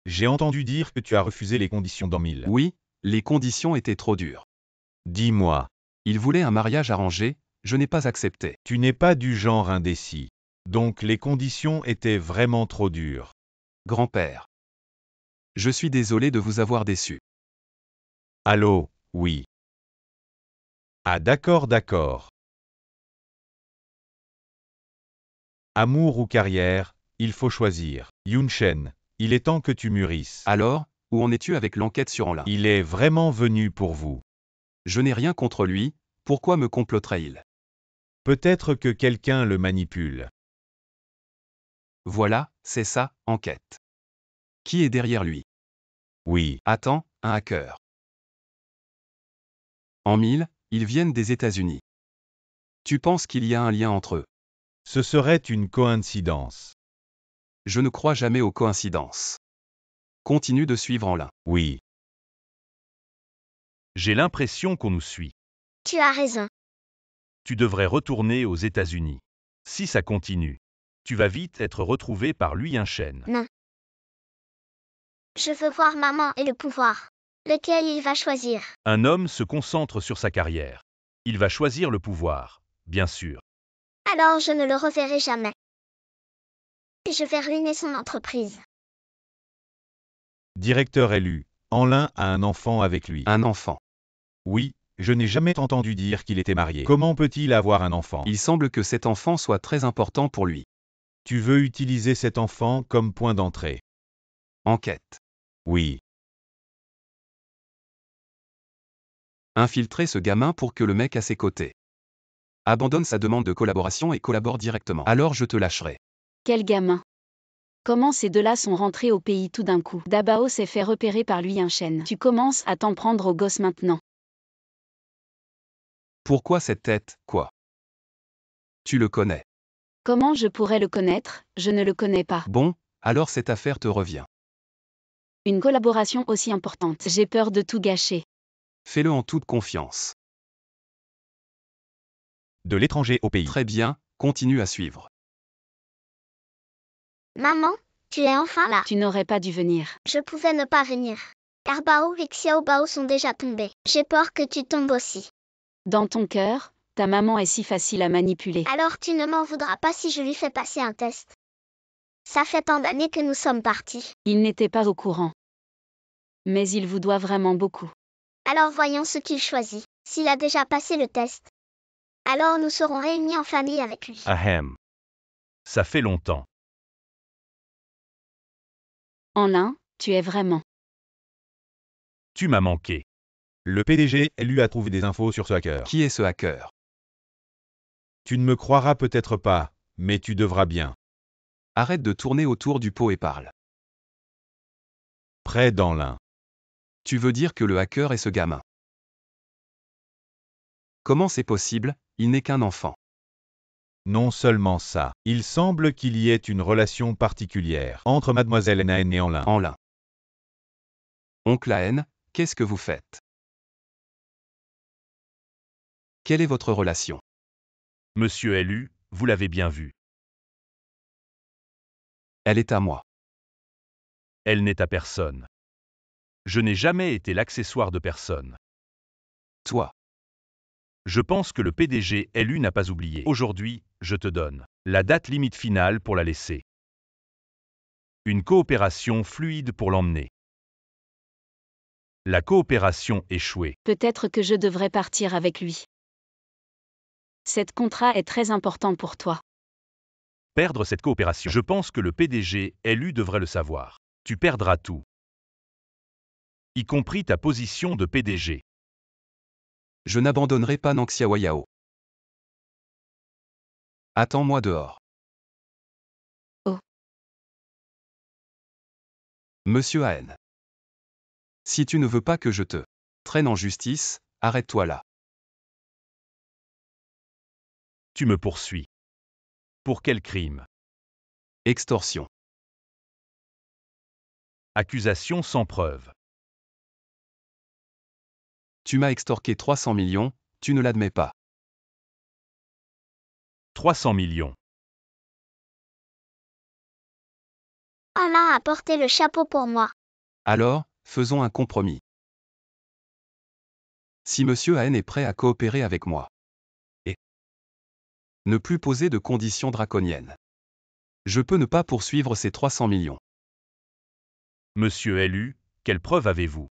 J'ai entendu dire que tu as refusé les conditions d'An-Mil. Oui, les conditions étaient trop dures. Dis-moi, Il voulait un mariage arrangé, je n'ai pas accepté. tu n'es pas du genre indécis. Donc les conditions étaient vraiment trop dures. Grand-père. Je suis désolé de vous avoir déçu. Allô, oui. Ah d'accord, d'accord. Amour ou carrière, il faut choisir. Yunshen, il est temps que tu mûrisses. Alors, où en es-tu avec l'enquête sur Anlin? Il est vraiment venu pour vous. Je n'ai rien contre lui, pourquoi me comploterait-il? Peut-être que quelqu'un le manipule. Voilà, c'est ça, enquête. Qui est derrière lui? Oui, Attends, un hacker. En 1000, ils viennent des États-Unis. Tu penses qu'il y a un lien entre eux? ce serait une coïncidence. Je ne crois jamais aux coïncidences. Continue de suivre Anlin. Oui, J'ai l'impression qu'on nous suit. Tu as raison. Tu devrais retourner aux États-Unis. Si ça continue, tu vas vite être retrouvé par lui un chêne. Non. Je veux voir maman et le pouvoir. Lequel il va choisir? Un homme se concentre sur sa carrière. Il va choisir le pouvoir, bien sûr. Alors je ne le reverrai jamais. Et je vais ruiner son entreprise. directeur élu. Anlin a un enfant avec lui. Un enfant. Oui, je n'ai jamais entendu dire qu'il était marié. Comment peut-il avoir un enfant? Il semble que cet enfant soit très important pour lui. Tu veux utiliser cet enfant comme point d'entrée? Enquête. Oui, Infiltrer ce gamin pour que le mec à ses côtés abandonne sa demande de collaboration et collabore directement. Alors je te lâcherai. Quel gamin! Comment ces deux-là sont rentrés au pays tout d'un coup? Dabao s'est fait repérer par lui un chêne. Tu commences à t'en prendre aux gosses maintenant. Pourquoi cette tête, quoi? Tu le connais. Comment je pourrais le connaître? Je ne le connais pas. Bon, alors cette affaire te revient. Une collaboration aussi importante. J'ai peur de tout gâcher. Fais-le en toute confiance. de l'étranger au pays. Très bien, continue à suivre. Maman, tu es enfin là. Tu n'aurais pas dû venir. Je pouvais ne pas venir. Car Bao et Xiao Bao sont déjà tombés. J'ai peur que tu tombes aussi. Dans ton cœur, ta maman est si facile à manipuler. Alors tu ne m'en voudras pas si je lui fais passer un test. Ça fait tant d'années que nous sommes partis. Il n'était pas au courant. Mais il vous doit vraiment beaucoup. Alors voyons ce qu'il choisit. S'il a déjà passé le test, alors nous serons réunis en famille avec lui. Ahem. Ça fait longtemps. Anlin, tu es vraiment. Tu m'as manqué. Le PDG lui a trouvé des infos sur ce hacker. Qui est ce hacker? Tu ne me croiras peut-être pas, mais tu devras bien. Arrête de tourner autour du pot et parle. Près d'Anlin. Tu veux dire que le hacker est ce gamin? Comment c'est possible? Il n'est qu'un enfant. Non seulement ça, il semble qu'il y ait une relation particulière entre mademoiselle Naen et Anlin. Anlin. Oncle Aen, qu'est-ce que vous faites? Quelle est votre relation? Monsieur élu, vous l'avez bien vu. Elle est à moi. Elle n'est à personne. Je n'ai jamais été l'accessoire de personne. Toi. Je pense que le PDG élu n'a pas oublié. Aujourd'hui, je te donne la date limite finale pour la laisser. Une coopération fluide pour l'emmener. La coopération échouée. Peut-être que je devrais partir avec lui. Cet contrat est très important pour toi. Perdre cette coopération. Je pense que le PDG élu devrait le savoir. Tu perdras tout. Y compris ta position de PDG. Je n'abandonnerai pas Nang Xiaoyao. Attends-moi dehors. Oh. Monsieur Aen. Si tu ne veux pas que je te traîne en justice, arrête-toi là. Tu me poursuis. Pour quel crime? Extorsion. Accusation sans preuve. Tu m'as extorqué 300 millions, tu ne l'admets pas. 300 millions. Allah a porté le chapeau pour moi. Alors, faisons un compromis. Si Monsieur Ahen est prêt à coopérer avec moi. Et ne plus poser de conditions draconiennes. Je peux ne pas poursuivre ces 300 millions. Monsieur Lu, quelle preuve avez-vous?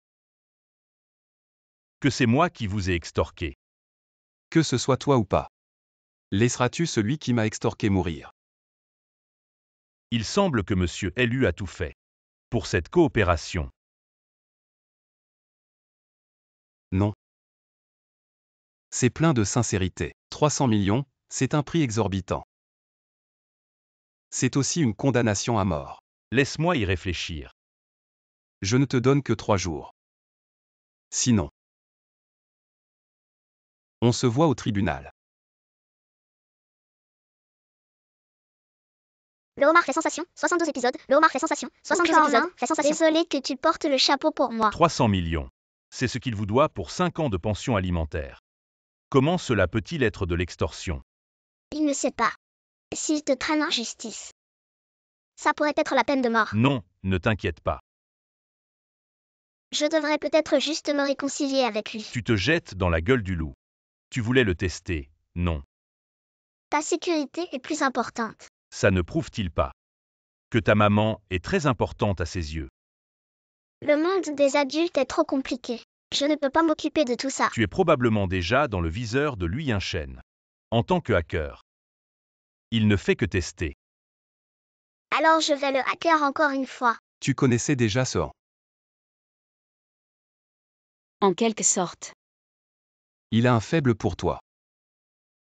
Que c'est moi qui vous ai extorqué. Que ce soit toi ou pas. Laisseras-tu celui qui m'a extorqué mourir? Il semble que Monsieur Lu a tout fait. Pour cette coopération. Non. C'est plein de sincérité. 300 millions, c'est un prix exorbitant. C'est aussi une condamnation à mort. Laisse-moi y réfléchir. Je ne te donne que 3 jours. Sinon, on se voit au tribunal. Le homard fait sensation, 72 épisodes. Le homard fait sensation, 72 Encore épisodes. Fait sensation. Désolé que tu portes le chapeau pour moi. 300 millions. C'est ce qu'il vous doit pour 5 ans de pension alimentaire. Comment cela peut-il être de l'extorsion? Il ne sait pas. S'il te traîne en justice, ça pourrait être la peine de mort. Non, ne t'inquiète pas. Je devrais peut-être juste me réconcilier avec lui. Tu te jettes dans la gueule du loup. Tu voulais le tester, non. Ta sécurité est plus importante. Ça ne prouve-t-il pas que ta maman est très importante à ses yeux? Le monde des adultes est trop compliqué. Je ne peux pas m'occuper de tout ça. Tu es probablement déjà dans le viseur de Lui Chen. En tant que hacker. Il ne fait que tester. Alors je vais le hacker encore une fois. Tu connaissais déjà ce Han. En quelque sorte. Il a un faible pour toi.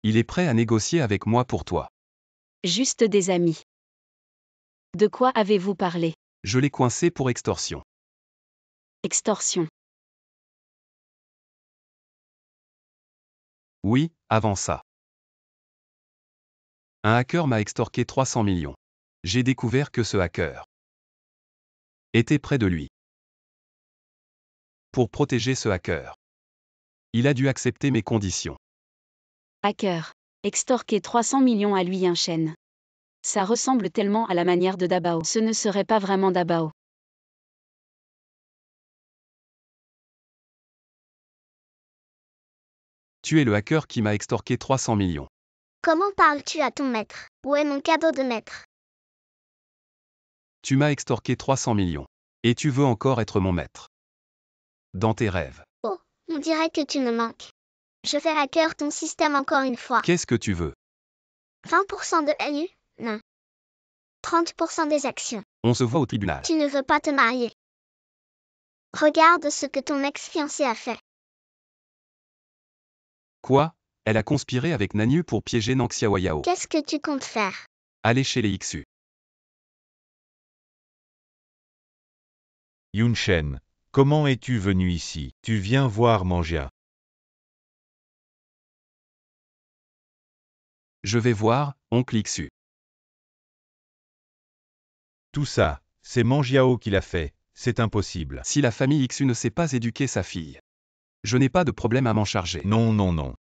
Il est prêt à négocier avec moi pour toi. Juste des amis. De quoi avez-vous parlé? Je l'ai coincé pour extorsion. Extorsion. Oui, avant ça. Un hacker m'a extorqué 300 millions. J'ai découvert que ce hacker était près de lui. Pour protéger ce hacker, il a dû accepter mes conditions. Hacker. Extorquer 300 millions à Lui Chen. Ça ressemble tellement à la manière de Dabao. Ce ne serait pas vraiment Dabao. Tu es le hacker qui m'a extorqué 300 millions. Comment parles-tu à ton maître? Où est mon cadeau de maître? Tu m'as extorqué 300 millions. Et tu veux encore être mon maître. Dans tes rêves. Oh, on dirait que tu me manques. Je vais hacker ton système encore une fois. Qu'est-ce que tu veux? 20% de LU? Non. 30% des actions. On se voit au tribunal. Tu ne veux pas te marier. Regarde ce que ton ex-fiancé a fait. Quoi? Elle a conspiré avec Nanyu pour piéger Nang Xiaoyao. Qu'est-ce que tu comptes faire? Aller chez les Xu. Yunshen, comment es-tu venu ici? Tu viens voir Mangia. Je vais voir, oncle Xu. Tout ça, c'est Mangiao qui l'a fait, c'est impossible. Si la famille Xu ne sait pas éduquer sa fille, je n'ai pas de problème à m'en charger. Non, non, non.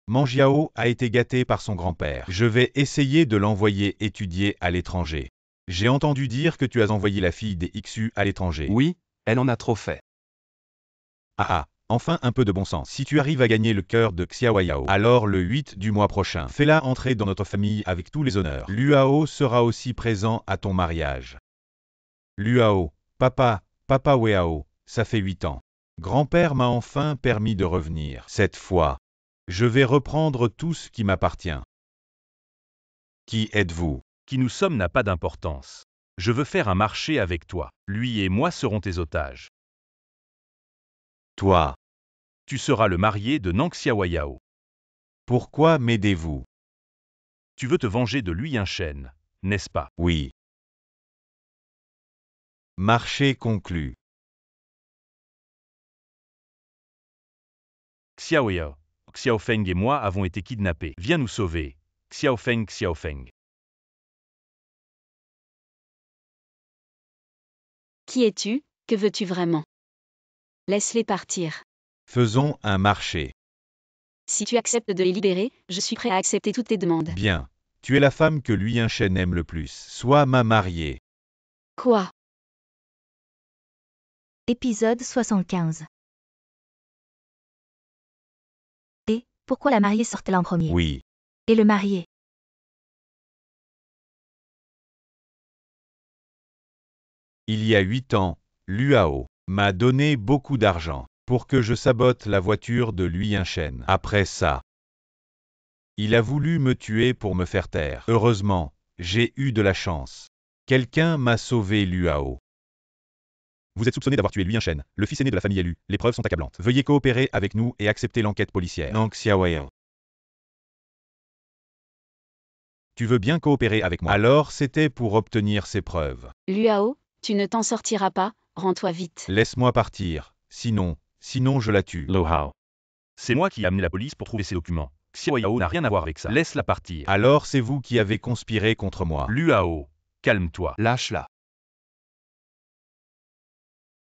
Mangiao a été gâté par son grand-père. Je vais essayer de l'envoyer étudier à l'étranger. J'ai entendu dire que tu as envoyé la fille des Xu à l'étranger. Oui, elle en a trop fait. Ah, enfin un peu de bon sens. Si tu arrives à gagner le cœur de Xiaoyao, alors le 8 du mois prochain, fais-la entrer dans notre famille avec tous les honneurs. Luao sera aussi présent à ton mariage. Luao, papa Weao, ça fait 8 ans. Grand-père m'a enfin permis de revenir. Cette fois, je vais reprendre tout ce qui m'appartient. Qui êtes-vous? Qui nous sommes n'a pas d'importance. Je veux faire un marché avec toi. Lui et moi serons tes otages. Toi. Tu seras le marié de Nang Xiaoyao. Pourquoi m'aidez-vous? Tu veux te venger de Lui Chen, n'est-ce pas? Oui. Marché conclu. Xiaoyao, Xiaofeng et moi avons été kidnappés. Viens nous sauver. Xiaofeng. Qui es-tu? Que veux-tu vraiment? Laisse-les partir. Faisons un marché. Si tu acceptes de les libérer, je suis prêt à accepter toutes tes demandes. Bien. Tu es la femme que Lui Chen aime le plus. Sois ma mariée. Quoi? Épisode 75. Et, pourquoi la mariée sort-elle en premier? Oui. Et le marié? Il y a 8 ans, Luao m'a donné beaucoup d'argent pour que je sabote la voiture de Lui Chen. Après ça, il a voulu me tuer pour me faire taire. Heureusement, j'ai eu de la chance. Quelqu'un m'a sauvé Luao. Vous êtes soupçonné d'avoir tué Lui Chen, le fils aîné de la famille élue. Les preuves sont accablantes. Veuillez coopérer avec nous et accepter l'enquête policière. Nang Xiaoyao. Tu veux bien coopérer avec moi? Alors c'était pour obtenir ces preuves. Luao, tu ne t'en sortiras pas, rends-toi vite. Laisse-moi partir, sinon je la tue. Lohao. C'est moi qui ai amené la police pour trouver ces documents. Xiaoyao n'a rien à voir avec ça. Laisse-la partir. Alors c'est vous qui avez conspiré contre moi. Luao, calme-toi. Lâche-la.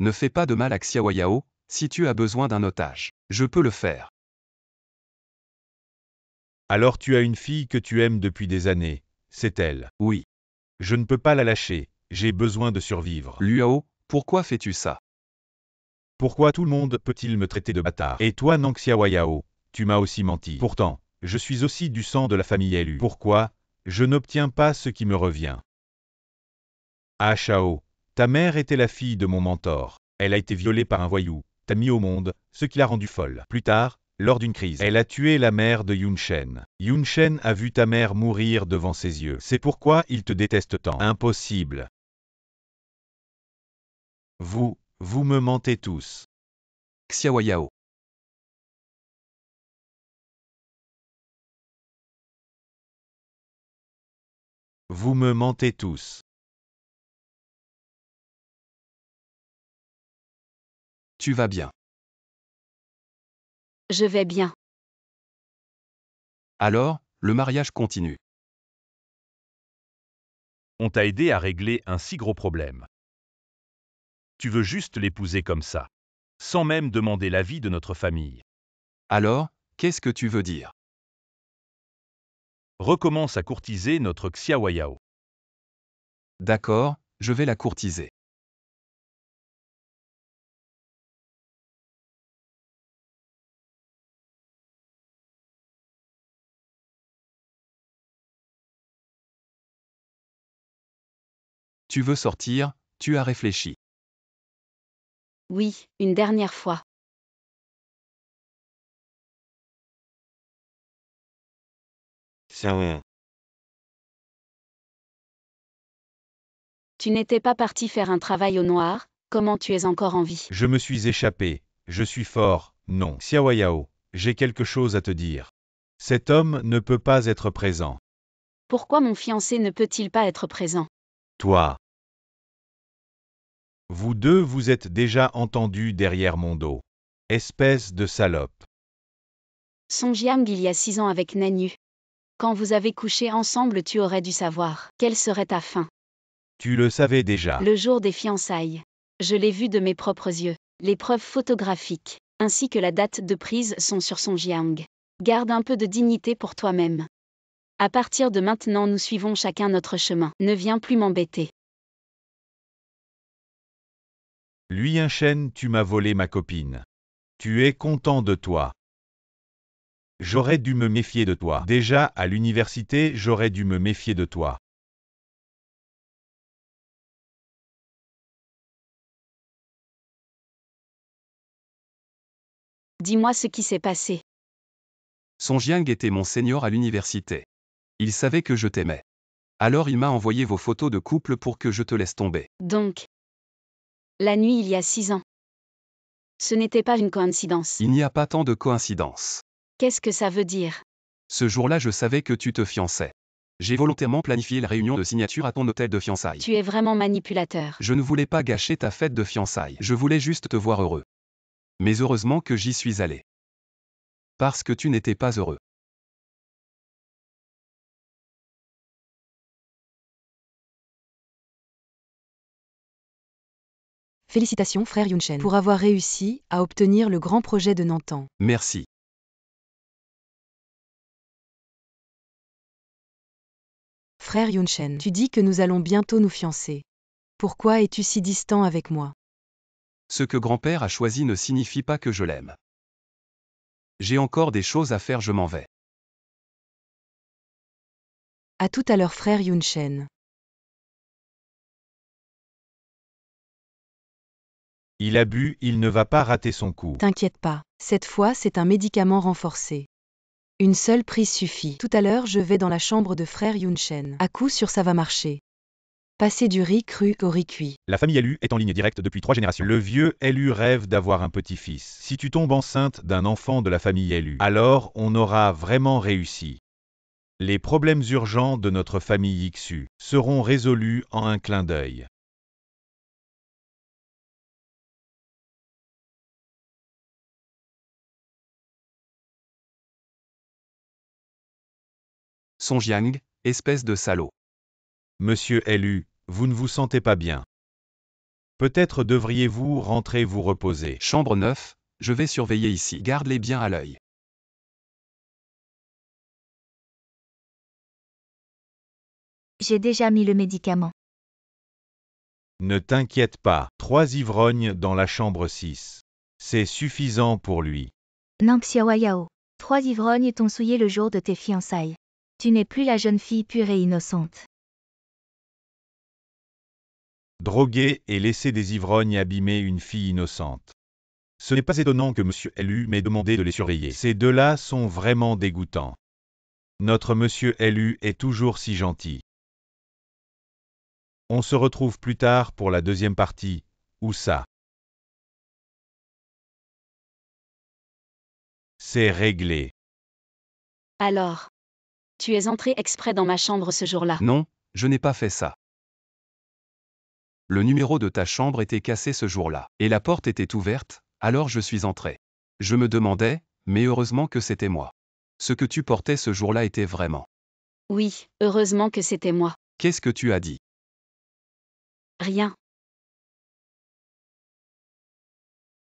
Ne fais pas de mal à Xiaoyao, si tu as besoin d'un otage. Je peux le faire. Alors tu as une fille que tu aimes depuis des années, c'est elle. Oui. Je ne peux pas la lâcher, j'ai besoin de survivre. Luao, pourquoi fais-tu ça? Pourquoi tout le monde peut-il me traiter de bâtard? Et toi Nang Xiaoyao, tu m'as aussi menti. Pourtant, je suis aussi du sang de la famille élue. Pourquoi je n'obtiens pas ce qui me revient? Ah Shao, ta mère était la fille de mon mentor. Elle a été violée par un voyou, t'a mis au monde, ce qui l'a rendue folle. Plus tard, lors d'une crise, elle a tué la mère de Yun Shen. Yun Shen a vu ta mère mourir devant ses yeux. C'est pourquoi il te déteste tant. Impossible. Vous me mentez tous. Xiaoyao. Vous me mentez tous. Tu vas bien. Je vais bien. Alors, le mariage continue. On t'a aidé à régler un si gros problème. Tu veux juste l'épouser comme ça, sans même demander l'avis de notre famille. Alors, qu'est-ce que tu veux dire? Recommence à courtiser notre Xiaoyao. D'accord, je vais la courtiser. Tu veux sortir, tu as réfléchi. Oui, une dernière fois. Tu n'étais pas parti faire un travail au noir, comment tu es encore en vie? Je me suis échappé, je suis fort, non. Xiaoyao, j'ai quelque chose à te dire. Cet homme ne peut pas être présent. Pourquoi mon fiancé ne peut-il pas être présent? Toi. Vous deux vous êtes déjà entendus derrière mon dos. Espèce de salope. Song Jiang il y a 6 ans avec Nanyu. Quand vous avez couché ensemble tu aurais dû savoir. Quelle serait ta fin? Tu le savais déjà. Le jour des fiançailles. Je l'ai vu de mes propres yeux. Les preuves photographiques, ainsi que la date de prise sont sur Song Jiang. Garde un peu de dignité pour toi-même. À partir de maintenant nous suivons chacun notre chemin. Ne viens plus m'embêter. Lui un chêne, tu m'as volé ma copine. Tu es content de toi. J'aurais dû me méfier de toi. Déjà, à l'université, j'aurais dû me méfier de toi. Dis-moi ce qui s'est passé. Song Jiang était mon senior à l'université. Il savait que je t'aimais. Alors il m'a envoyé vos photos de couple pour que je te laisse tomber. Donc, la nuit il y a 6 ans. Ce n'était pas une coïncidence. Il n'y a pas tant de coïncidences. Qu'est-ce que ça veut dire? Ce jour-là, je savais que tu te fiançais. J'ai volontairement planifié la réunion de signature à ton hôtel de fiançailles. Tu es vraiment manipulateur. Je ne voulais pas gâcher ta fête de fiançailles. Je voulais juste te voir heureux. Mais heureusement que j'y suis allé. Parce que tu n'étais pas heureux. Félicitations frère Yunchen pour avoir réussi à obtenir le grand projet de Nantan. Merci. Frère Yunchen, tu dis que nous allons bientôt nous fiancer. Pourquoi es-tu si distant avec moi? Ce que grand-père a choisi ne signifie pas que je l'aime. J'ai encore des choses à faire, je m'en vais. À tout à l'heure frère Yunchen. Il a bu, il ne va pas rater son coup. T'inquiète pas, cette fois c'est un médicament renforcé. Une seule prise suffit. Tout à l'heure je vais dans la chambre de frère Yunchen. À coup sûr ça va marcher. Passer du riz cru au riz cuit. La famille Lu est en ligne directe depuis 3 générations. Le vieux Lu rêve d'avoir un petit-fils. Si tu tombes enceinte d'un enfant de la famille Lu, alors on aura vraiment réussi. Les problèmes urgents de notre famille Xu seront résolus en un clin d'œil. Son Jiang, espèce de salaud. Monsieur Lu, vous ne vous sentez pas bien. Peut-être devriez-vous rentrer vous reposer. Chambre 9, je vais surveiller ici. Garde-les bien à l'œil. J'ai déjà mis le médicament. Ne t'inquiète pas, 3 ivrognes dans la chambre 6. C'est suffisant pour lui. Nang Xiaoyao. 3 ivrognes t'ont souillé le jour de tes fiançailles. Tu n'es plus la jeune fille pure et innocente. Droguer et laisser des ivrognes abîmer une fille innocente. Ce n'est pas étonnant que Monsieur Lu m'ait demandé de les surveiller. Ces deux-là sont vraiment dégoûtants. Notre Monsieur Lu est toujours si gentil. On se retrouve plus tard pour la deuxième partie. Où ça? C'est réglé. Alors. Tu es entré exprès dans ma chambre ce jour-là. Non, je n'ai pas fait ça. Le numéro de ta chambre était cassé ce jour-là. Et la porte était ouverte, alors je suis entré. Je me demandais, mais heureusement que c'était moi. Ce que tu portais ce jour-là était vraiment. Oui, heureusement que c'était moi. Qu'est-ce que tu as dit? Rien.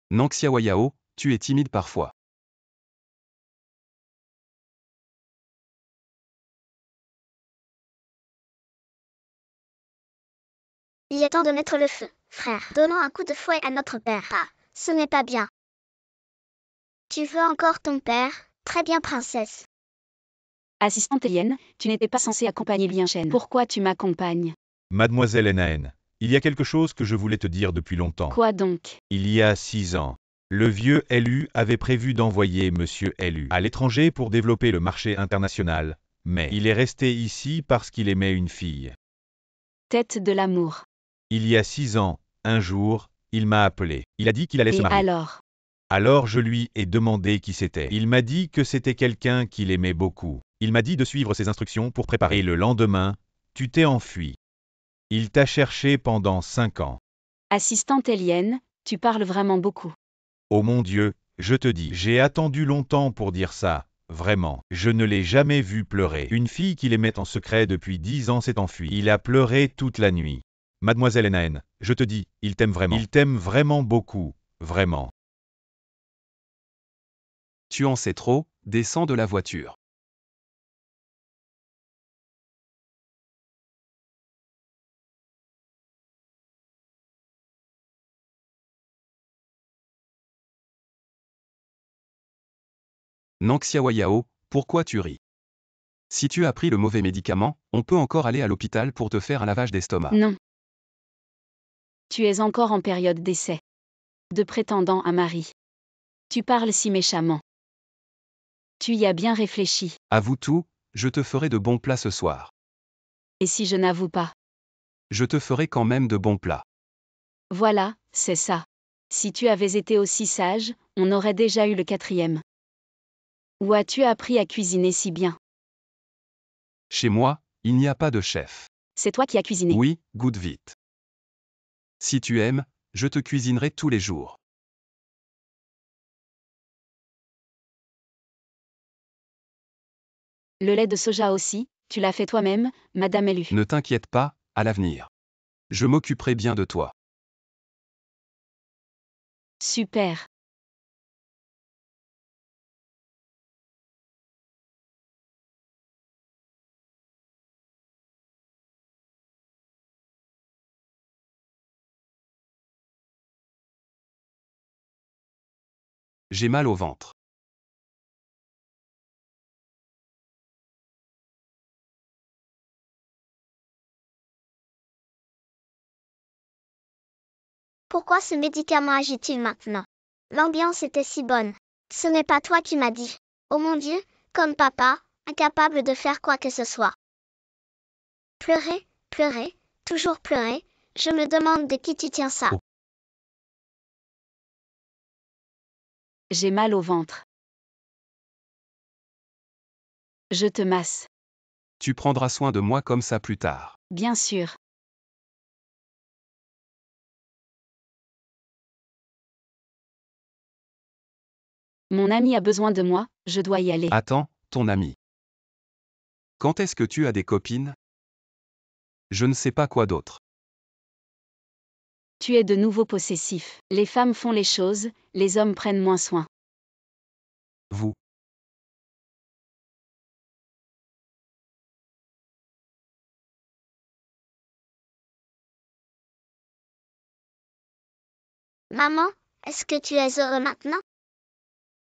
Nang Xiaoyao, tu es timide parfois. Il est temps de mettre le feu, frère. Donnons un coup de fouet à notre père. Ah, ce n'est pas bien. Tu veux encore ton père? Très bien, princesse. Assistante Eliane, tu n'étais pas censée accompagner Lianchen. Pourquoi tu m'accompagnes? Mademoiselle Naen, il y a quelque chose que je voulais te dire depuis longtemps. Quoi donc? Il y a 6 ans, le vieux Lu avait prévu d'envoyer Monsieur Lu à l'étranger pour développer le marché international, mais il est resté ici parce qu'il aimait une fille. Tête de l'amour. Il y a 6 ans, un jour, il m'a appelé. Il a dit qu'il allait se Et marier. alors? Alors je lui ai demandé qui c'était. Il m'a dit que c'était quelqu'un qu'il aimait beaucoup. Il m'a dit de suivre ses instructions pour préparer. Et le lendemain, tu t'es enfui. Il t'a cherché pendant 5 ans. Assistante Eliane, tu parles vraiment beaucoup. Oh mon Dieu, je te dis, j'ai attendu longtemps pour dire ça. Vraiment, je ne l'ai jamais vu pleurer. Une fille qu'il aimait en secret depuis 10 ans s'est enfuie. Il a pleuré toute la nuit. Mademoiselle Naen, je te dis, il t'aime vraiment. Il t'aime vraiment beaucoup, vraiment. Tu en sais trop, descends de la voiture. Nang Xiaoyao, pourquoi tu ris? Si tu as pris le mauvais médicament, on peut encore aller à l'hôpital pour te faire un lavage d'estomac. Non. Tu es encore en période d'essai. De prétendant à mari. Tu parles si méchamment. Tu y as bien réfléchi. Avoue tout, je te ferai de bons plats ce soir. Et si je n'avoue pas? Je te ferai quand même de bons plats. Voilà, c'est ça. Si tu avais été aussi sage, on aurait déjà eu le 4e. Où as-tu appris à cuisiner si bien? Chez moi, il n'y a pas de chef. C'est toi qui as cuisiné. Oui, goûte vite. Si tu aimes, je te cuisinerai tous les jours. Le lait de soja aussi, tu l'as fait toi-même, Madame Lu. Ne t'inquiète pas, à l'avenir. Je m'occuperai bien de toi. Super. J'ai mal au ventre. Pourquoi ce médicament agit-il maintenant? L'ambiance était si bonne. Ce n'est pas toi qui m'as dit. Oh mon Dieu, comme papa, incapable de faire quoi que ce soit. Pleurer, pleurer, toujours pleurer, je me demande de qui tu tiens ça. Oh. J'ai mal au ventre. Je te masse. Tu prendras soin de moi comme ça plus tard. Bien sûr. Mon ami a besoin de moi, je dois y aller. Attends, ton ami. Quand est-ce que tu as des copines? Je ne sais pas quoi d'autre. Tu es de nouveau possessif. Les femmes font les choses, les hommes prennent moins soin. Vous. Maman, est-ce que tu es heureux maintenant?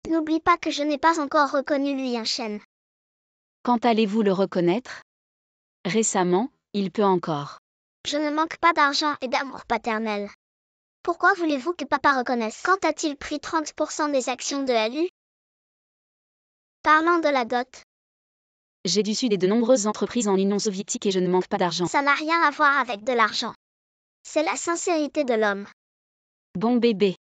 N'oublie pas que je n'ai pas encore reconnu Yunshen. Quand allez-vous le reconnaître? Récemment, il peut encore. Je ne manque pas d'argent et d'amour paternel. Pourquoi voulez-vous que papa reconnaisse? Quand a-t-il pris 30% des actions de LU? Parlant de la dot. J'ai dû suivre de nombreuses entreprises en Union soviétique et je ne manque pas d'argent. Ça n'a rien à voir avec de l'argent. C'est la sincérité de l'homme. Bon bébé.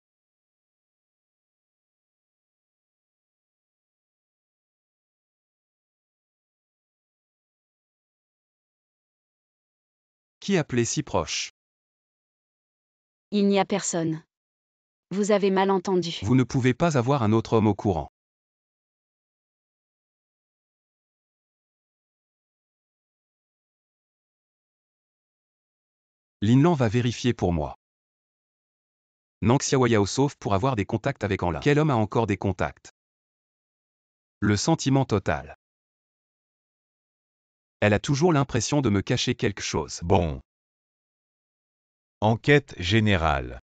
Qui appelait si proche? Il n'y a personne. Vous avez mal entendu. Vous ne pouvez pas avoir un autre homme au courant. Linlan va vérifier pour moi. Nangxiawayao sauf pour avoir des contacts avec Anlin. Quel homme a encore des contacts? Le sentiment total. Elle a toujours l'impression de me cacher quelque chose. Bon. Enquête générale.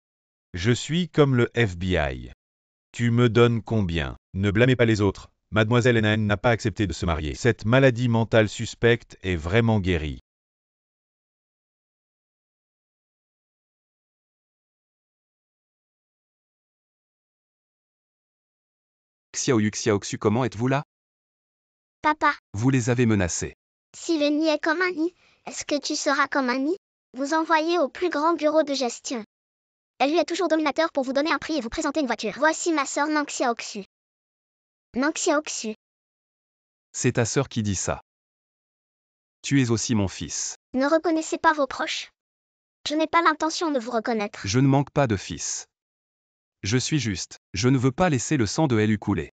Je suis comme le FBI. Tu me donnes combien? Ne blâmez pas les autres. Mademoiselle N n'a pas accepté de se marier. Cette maladie mentale suspecte est vraiment guérie. Xiaoyu Xiaoxu, comment êtes-vous là? Papa, Vous les avez menacés. si le nid est comme un nid, est-ce que tu seras comme un nid? Vous envoyez au plus grand bureau de gestion. Elle lui est toujours dominateur pour vous donner un prix et vous présenter une voiture. Voici ma sœur Nangxiaoxu. Nangxiaoxu. C'est ta sœur qui dit ça. Tu es aussi mon fils. Ne reconnaissez pas vos proches. Je n'ai pas l'intention de vous reconnaître. Je ne manque pas de fils. Je suis juste. Je ne veux pas laisser le sang de LU couler.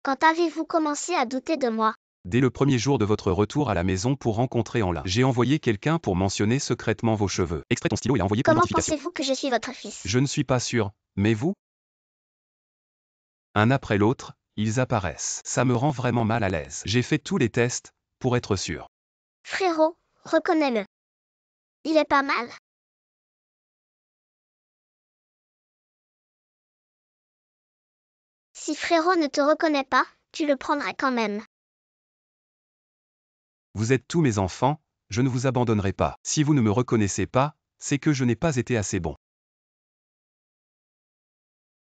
Quand avez-vous commencé à douter de moi? Dès le premier jour de votre retour à la maison pour rencontrer Anlin, j'ai envoyé quelqu'un pour mentionner secrètement vos cheveux. Extrait ton stylo et a envoyé pour Comment identification. pensez-vous que je suis votre fils? Je ne suis pas sûr, mais vous? Un après l'autre, ils apparaissent. Ça me rend vraiment mal à l'aise. J'ai fait tous les tests, pour être sûr. Frérot, reconnais-le. Il est pas mal. Si frérot ne te reconnaît pas, tu le prendras quand même. Vous êtes tous mes enfants, je ne vous abandonnerai pas. Si vous ne me reconnaissez pas, c'est que je n'ai pas été assez bon.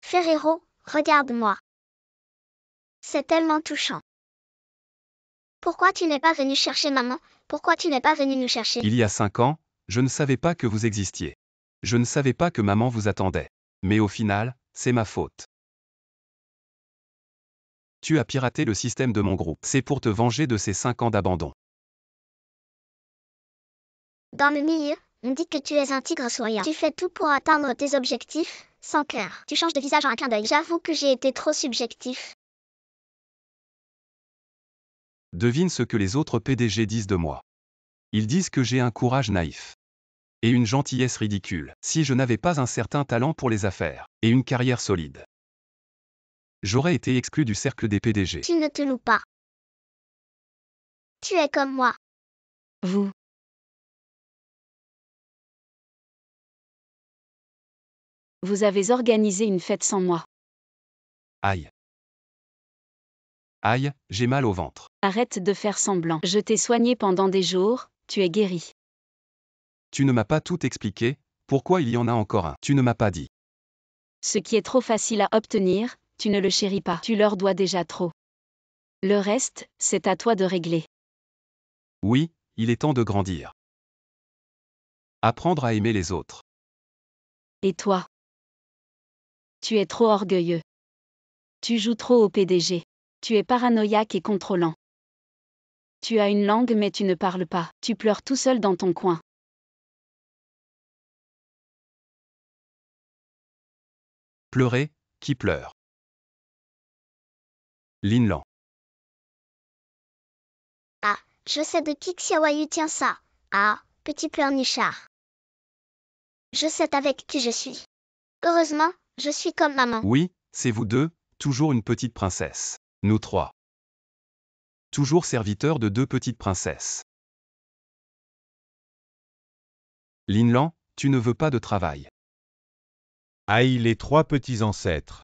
Frérot, regarde-moi. C'est tellement touchant. Pourquoi tu n'es pas venu chercher maman? Pourquoi tu n'es pas venu nous chercher? Il y a 5 ans, je ne savais pas que vous existiez. Je ne savais pas que maman vous attendait. Mais au final, c'est ma faute. Tu as piraté le système de mon groupe. C'est pour te venger de ces 5 ans d'abandon. Dans le milieu, on dit que tu es un tigre souriant. Tu fais tout pour atteindre tes objectifs, sans cœur. Tu changes de visage en un clin d'œil. J'avoue que j'ai été trop subjectif. Devine ce que les autres PDG disent de moi. Ils disent que j'ai un courage naïf. Et une gentillesse ridicule, si je n'avais pas un certain talent pour les affaires, et une carrière solide. J'aurais été exclu du cercle des PDG. Tu ne te loues pas. Tu es comme moi. Vous. Vous avez organisé une fête sans moi. Aïe. Aïe, j'ai mal au ventre. Arrête de faire semblant. Je t'ai soigné pendant des jours, tu es guéri. Tu ne m'as pas tout expliqué, pourquoi il y en a encore un. Tu ne m'as pas dit. Ce qui est trop facile à obtenir, tu ne le chéris pas. Tu leur dois déjà trop. Le reste, c'est à toi de régler. Oui, il est temps de grandir. Apprendre à aimer les autres. Et toi? Tu es trop orgueilleux. Tu joues trop au PDG. Tu es paranoïaque et contrôlant. Tu as une langue mais tu ne parles pas. Tu pleures tout seul dans ton coin. Pleurer, qui pleure? Linlan. Ah, je sais de qui Xiaoyu tient ça. Ah, petit pleurnichard. Je sais avec qui je suis. Heureusement, je suis comme maman. Oui, c'est vous deux, toujours une petite princesse. Nous trois. Toujours serviteurs de deux petites princesses. Linlan, tu ne veux pas de travail. Aïe les trois petits ancêtres.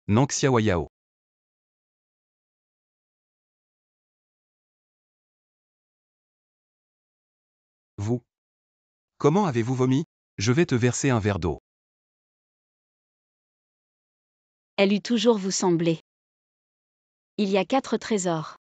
Nangxiawayao. Vous. Comment avez-vous vomi? Je vais te verser un verre d'eau. Elle eût toujours vous semblé. Il y a 4 trésors.